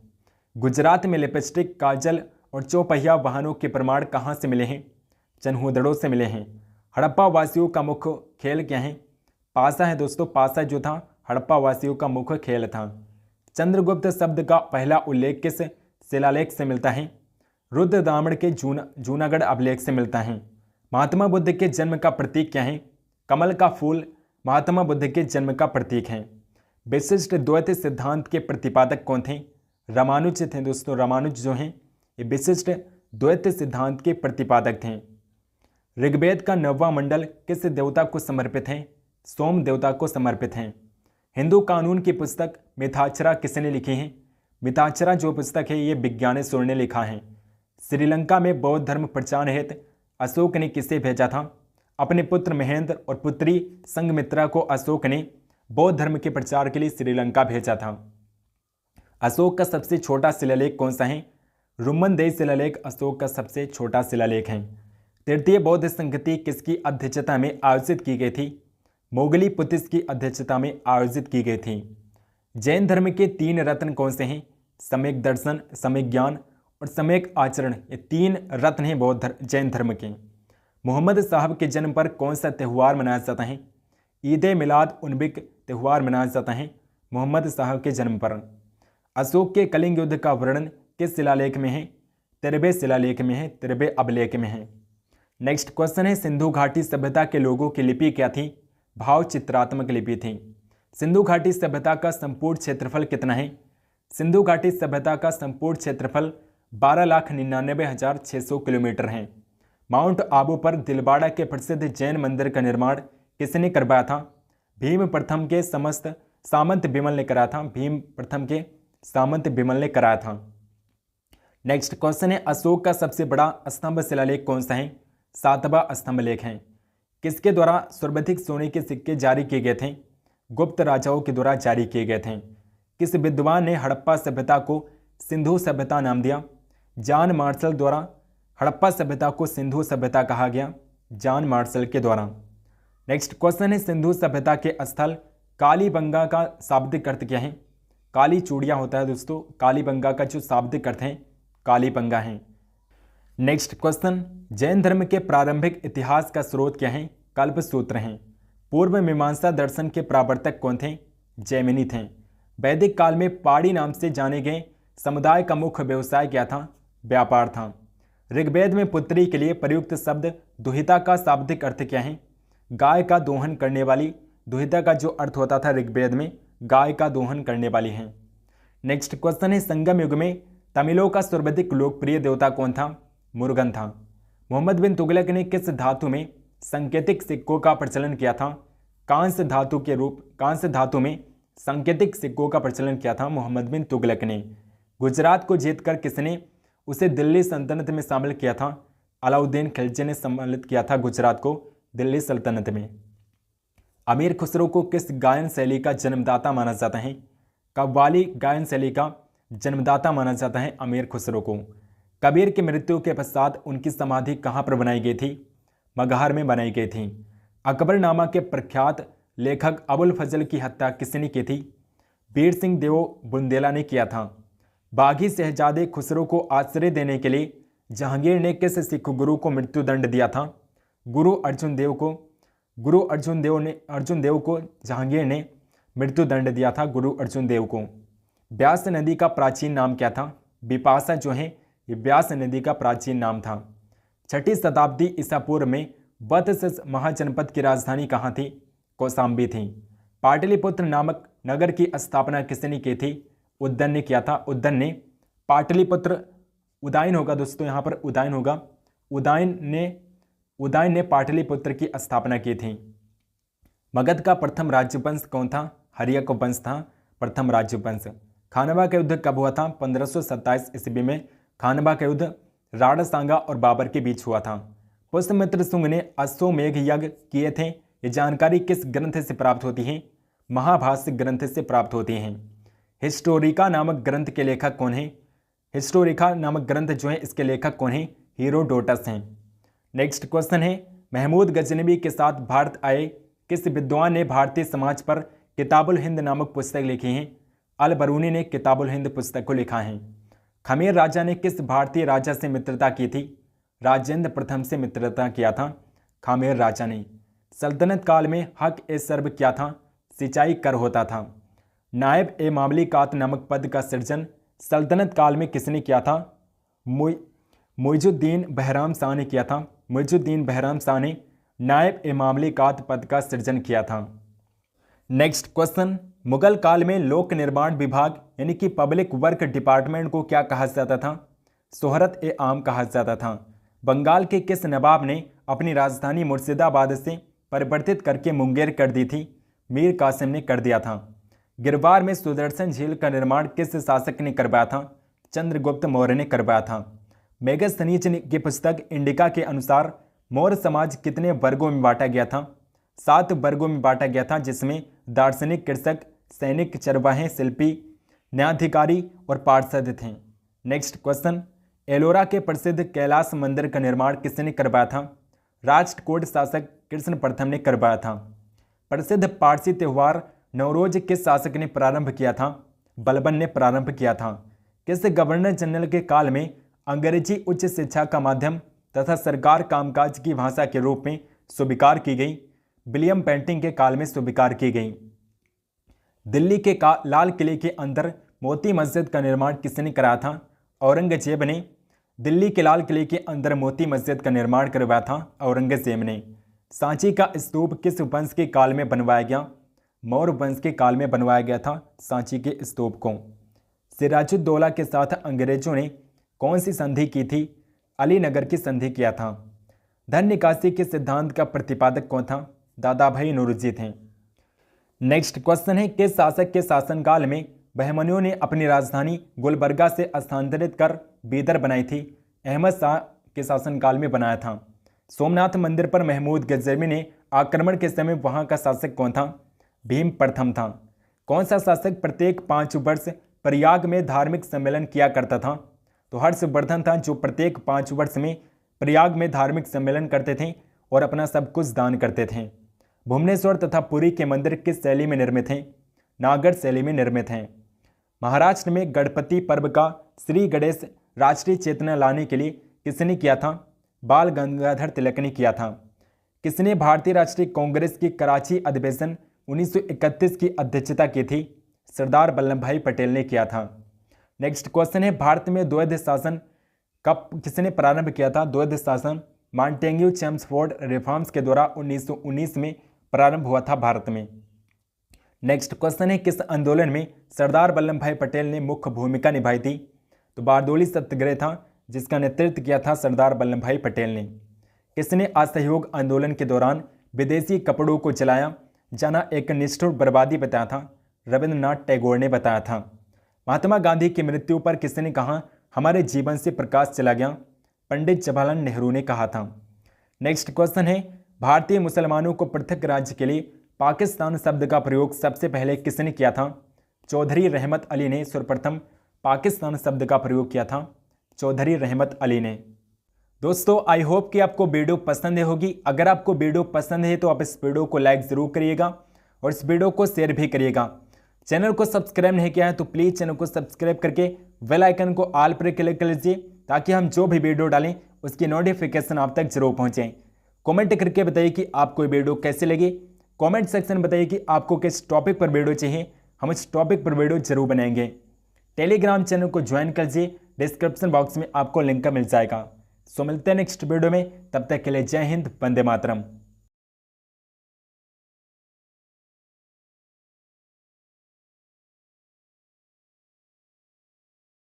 गुजरात में लिपस्टिक, काजल और चौपहिया वाहनों के प्रमाण कहाँ से मिले हैं? चन्हूदड़ों से मिले हैं। हड़प्पा वासियों का मुख्य खेल क्या है? पासा है दोस्तों। पासा जो था हड़प्पा वासियों का मुख्य खेल था। चंद्रगुप्त शब्द का पहला उल्लेख किस शिलालेख से मिलता है? रुद्रदामन के जूनागढ़ अभिलेख से मिलता है। महात्मा बुद्ध के जन्म का प्रतीक क्या है? कमल का फूल महात्मा बुद्ध के जन्म का प्रतीक है। विशिष्ट द्वैत सिद्धांत के प्रतिपादक कौन थे? रामानुज थे दोस्तों। रामानुज जो हैं ये विशिष्ट द्वैत सिद्धांत के प्रतिपादक थे। ऋग्वेद का 9वां मंडल किस देवता को समर्पित है? सोम देवता को समर्पित है। हिंदू कानून की पुस्तक मिथाक्षरा किसने लिखी है? मिथाक्षरा जो पुस्तक है ये विज्ञानेश्वर ने लिखा है। श्रीलंका में बौद्ध धर्म प्रचार हेतु अशोक ने किसे भेजा था? अपने पुत्र महेंद्र और पुत्री संघमित्रा को अशोक ने बौद्ध धर्म के प्रचार के लिए श्रीलंका भेजा था। अशोक का सबसे छोटा शिलालेख कौन सा है? रुम्मनदेही शिलालेख अशोक का सबसे छोटा शिलालेख है। तृतीय बौद्ध संगति किसकी अध्यक्षता में आयोजित की गई थी? मोगली पुतिस की अध्यक्षता में आयोजित की गई थी। जैन धर्म के 3 रत्न कौन से हैं? सम्यक दर्शन, सम्यक ज्ञान और सम्यक आचरण। ये 3 रत्न हैं जैन धर्म के। मोहम्मद साहब के जन्म पर कौन सा त्यौहार मनाया जाता है? ईद मिलाद उन्नबिक त्यौहार मनाया जाता है मोहम्मद साहब के जन्म पर। अशोक के कलिंग युद्ध का वर्णन किस शिलालेख में है? 13वें शिलालेख में है, 13वें अभिलेख में है। नेक्स्ट क्वेश्चन है, सिंधु घाटी सभ्यता के लोगों की लिपि क्या थी? भाव चित्रात्मक लिपि थी। सिंधु घाटी सभ्यता का संपूर्ण क्षेत्रफल कितना है? सिंधु घाटी सभ्यता का संपूर्ण क्षेत्रफल 12,99,600 किलोमीटर है। माउंट आबू पर दिलवाड़ा के प्रसिद्ध जैन मंदिर का निर्माण किसने करवाया था? भीम प्रथम के सामंत बिमल ने कराया था। भीम प्रथम के सामंत बिमल ने कराया था। नेक्स्ट क्वेश्चन है, अशोक का सबसे बड़ा स्तंभ शिलालेख कौन सा है? 7वां स्तंभ लेख है। किसके द्वारा सर्वाधिक सोने के सिक्के जारी किए गए थे? गुप्त राजाओं के द्वारा जारी किए गए थे। किस विद्वान ने हड़प्पा सभ्यता को सिंधु सभ्यता नाम दिया? जॉन मार्शल द्वारा हड़प्पा सभ्यता को सिंधु सभ्यता कहा गया, जॉन मार्शल के द्वारा। नेक्स्ट क्वेश्चन है, सिंधु सभ्यता के स्थल कालीबंगा का शाब्दिक अर्थ क्या है? काली चूड़िया होता है दोस्तों। कालीबंगा का जो शाब्दिक अर्थ है कालीबंगा है। नेक्स्ट क्वेश्चन, जैन धर्म के प्रारंभिक इतिहास का स्रोत क्या है? कल्पसूत्र हैं। पूर्व मीमांसा दर्शन के प्रवर्तक कौन थे? जैमिनी थे। वैदिक काल में पाड़ी नाम से जाने गए समुदाय का मुख्य व्यवसाय क्या था? व्यापार था। ऋग्वेद में पुत्री के लिए प्रयुक्त शब्द दुहिता का शाब्दिक अर्थ क्या है? गाय का दोहन करने वाली। दुहिता का जो अर्थ होता था ऋग्वेद में गाय का दोहन करने वाली है। नेक्स्ट क्वेश्चन है, संगम युग में तमिलों का सर्वाधिक लोकप्रिय देवता कौन था? मुरुगन था। मोहम्मद बिन तुगलक ने किस धातु में सांकेतिक सिक्कों का प्रचलन किया था? कांस्य धातु में सांकेतिक सिक्कों का प्रचलन किया था मोहम्मद बिन तुगलक ने। गुजरात को जीतकर किसने उसे दिल्ली सल्तनत में शामिल किया था? अलाउद्दीन खिलजी ने सम्मिलित किया था गुजरात को दिल्ली सल्तनत में। अमीर खुसरो को किस गायन शैली का जन्मदाता माना जाता है? कव्वाली गायन शैली का जन्मदाता माना जाता है अमीर खुसरो को। कबीर की मृत्यु के पश्चात उनकी समाधि कहाँ पर बनाई गई थी? मगहर में बनाई गई थी। अकबरनामा के प्रख्यात लेखक अबुल फजल की हत्या किसने की थी? वीर सिंह देव बुंदेला ने किया था। बागी शहजादे खुसरो को आश्रय देने के लिए जहांगीर ने किस सिख गुरु को मृत्युदंड दिया था? गुरु अर्जुन देव को जहांगीर ने मृत्युदंड दिया था, गुरु अर्जुन देव को। व्यास नदी का प्राचीन नाम क्या था? बिपाशा जो है ये व्यास नदी का प्राचीन नाम था। 6ठी शताब्दी ईसा पूर्व में वत्स महाजनपद की राजधानी कहाँ थी? कौशाम्बी थी। पाटलिपुत्र नामक नगर की स्थापना किसने की थी? उद्दन ने किया था। उद्दन ने पाटलिपुत्र, उदायन होगा दोस्तों, यहाँ पर उदायन होगा। उदायन ने पाटलिपुत्र की स्थापना की थी। मगध का प्रथम राज्यवंश कौन था? हर्यक वंश था प्रथम राज्यवंश। खानवा का युद्ध कब हुआ था? 1527 ईस्वी में खानवा का युद्ध राणा सांगा और बाबर के बीच हुआ था। पुष्यमित्र शुंग ने अश्वमेघ यज्ञ किए थे, ये जानकारी किस ग्रंथ से प्राप्त होती है? महाभाष्य ग्रंथ से प्राप्त होती हैं। हिस्टोरिका नामक ग्रंथ के लेखक कौन है? हिस्टोरिका नामक ग्रंथ जो है इसके लेखक कौन है? हीरोडोटस हैं। नेक्स्ट क्वेश्चन है, महमूद गजनवी के साथ भारत आए किस विद्वान ने भारतीय समाज पर किताबुल हिंद नामक पुस्तक लिखी है? अल बरूनी ने किताबुल हिंद पुस्तक को लिखा है। खमेर राजा ने किस भारतीय राजा से मित्रता की थी? राजेंद्र प्रथम से मित्रता किया था। खामेर राजा ने। सल्तनत काल में हक ए सर्ब क्या था? सिंचाई कर होता था। नायब ए मामलिकात नामक पद का सृजन सल्तनत काल में किसने किया था? मुइजुद्दीन बहराम शाह ने किया था। मुइजुद्दीन बहराम शाह ने नायब ए मामलिकात पद का सृजन किया था। नेक्स्ट क्वेश्चन, मुगल काल में लोक निर्माण विभाग यानी कि पब्लिक वर्क डिपार्टमेंट को क्या कहा जाता था? शोहरत ए आम कहा जाता था। बंगाल के किस नवाब ने अपनी राजधानी मुर्शिदाबाद से परिवर्तित करके मुंगेर कर दी थी? मीर कासिम ने कर दिया था। गिरवार में सुदर्शन झील का निर्माण किस शासक ने करवाया था? चंद्रगुप्त मौर्य ने करवाया था। मेगस्थनीज की पुस्तक इंडिका के अनुसार मौर्य समाज कितने वर्गों में बांटा गया था? 7 वर्गों में बांटा गया था, जिसमें दार्शनिक, कृषक, सैनिक, चरवाहे, शिल्पी, न्यायाधिकारी और पार्षद थे। नेक्स्ट क्वेश्चन, एलोरा के प्रसिद्ध कैलाश मंदिर का निर्माण किसने करवाया था? राष्ट्रकूट शासक कृष्ण प्रथम ने करवाया था। प्रसिद्ध पारसी त्यौहार नवरोज किस शासक ने प्रारंभ किया था? बलबन ने प्रारंभ किया था। किस गवर्नर जनरल के काल में अंग्रेजी उच्च शिक्षा का माध्यम तथा सरकार कामकाज की भाषा के रूप में स्वीकार की गई? विलियम बेंटिंग के काल में स्वीकार की गई। दिल्ली के लाल किले के अंदर मोती मस्जिद का निर्माण किसने कराया था? औरंगजेब ने। दिल्ली के लाल किले के अंदर मोती मस्जिद का निर्माण करवाया था औरंगजेब ने। सांची का स्तूप किस वंश के काल में बनवाया गया? मौर्य वंश के काल में बनवाया गया था सांची के स्तूप को। सिराजुद्दौला के साथ अंग्रेजों ने कौन सी संधि की थी? अलीनगर की संधि किया था। धन निकासी के सिद्धांत का प्रतिपादक कौन था? दादा भाई नौरोजी थे। नेक्स्ट क्वेश्चन है, किस शासक के शासनकाल में बहमनियों ने अपनी राजधानी गुलबर्गा से स्थानांतरित कर बीदर बनाई थी? अहमद शाह के शासनकाल में बनाया था। सोमनाथ मंदिर पर महमूद गजनवी ने आक्रमण के समय वहां का शासक कौन था? भीम प्रथम था। कौन सा शासक प्रत्येक 5 वर्ष प्रयाग में धार्मिक सम्मेलन किया करता था? तो हर्षवर्धन था, जो प्रत्येक 5 वर्ष में प्रयाग में धार्मिक सम्मेलन करते थे और अपना सब कुछ दान करते थे। भुवनेश्वर तथा पुरी के मंदिर किस शैली में निर्मित हैं? नागर शैली में निर्मित हैं। महाराष्ट्र में गणपति पर्व का श्री गणेश राष्ट्रीय चेतना लाने के लिए किसने किया था? बाल गंगाधर तिलक ने किया था। किसने भारतीय राष्ट्रीय कांग्रेस की कराची अधिवेशन 1931 की अध्यक्षता की थी? सरदार वल्लभ भाई पटेल ने किया था। नेक्स्ट क्वेश्चन है, भारत में द्वैध शासन कब किसने प्रारंभ किया था? द्वैध शासन मॉन्टेग्यू चेम्सफोर्ड रिफॉर्म्स के द्वारा 1919 में प्रारंभ हुआ था भारत में। नेक्स्ट क्वेश्चन है, किस आंदोलन में सरदार वल्लभ भाई पटेल ने मुख्य भूमिका निभाई थी? तो बारदोली सत्याग्रह था, जिसका नेतृत्व किया था सरदार वल्लभ भाई पटेल ने। किसने असहयोग आंदोलन के दौरान विदेशी कपड़ों को जलाया जाना एक निष्ठुर बर्बादी बताया था? रविंद्रनाथ टैगोर ने बताया था। महात्मा गांधी की मृत्यु पर किसने कहा हमारे जीवन से प्रकाश चला गया? पंडित जवाहरलाल नेहरू ने कहा था। नेक्स्ट क्वेश्चन है, भारतीय मुसलमानों को पृथक राज्य के लिए पाकिस्तान शब्द का प्रयोग सबसे पहले किसने किया था? चौधरी रहमत अली ने सर्वप्रथम पाकिस्तान शब्द का प्रयोग किया था। चौधरी रहमत अली ने। दोस्तों, आई होप कि आपको वीडियो पसंद होगी। अगर आपको वीडियो पसंद है तो आप इस वीडियो को लाइक ज़रूर करिएगा और इस वीडियो को शेयर भी करिएगा। चैनल को सब्सक्राइब नहीं किया है तो प्लीज़ चैनल को सब्सक्राइब करके बेल आइकन को ऑल पर क्लिक कर लीजिए, ताकि हम जो भी वीडियो डालें उसकी नोटिफिकेशन आप तक जरूर पहुँचें। कमेंट करके बताइए कि आपको ये वीडियो कैसे लगी। कमेंट सेक्शन में बताइए कि आपको किस टॉपिक पर वीडियो चाहिए, हम इस टॉपिक पर वीडियो जरूर बनाएंगे। टेलीग्राम चैनल को ज्वाइन कर लीजिए, डिस्क्रिप्शन बॉक्स में आपको लिंक मिल जाएगा। सो मिलते हैं नेक्स्ट वीडियो में, तब तक के लिए जय हिंद, वंदे मातरम।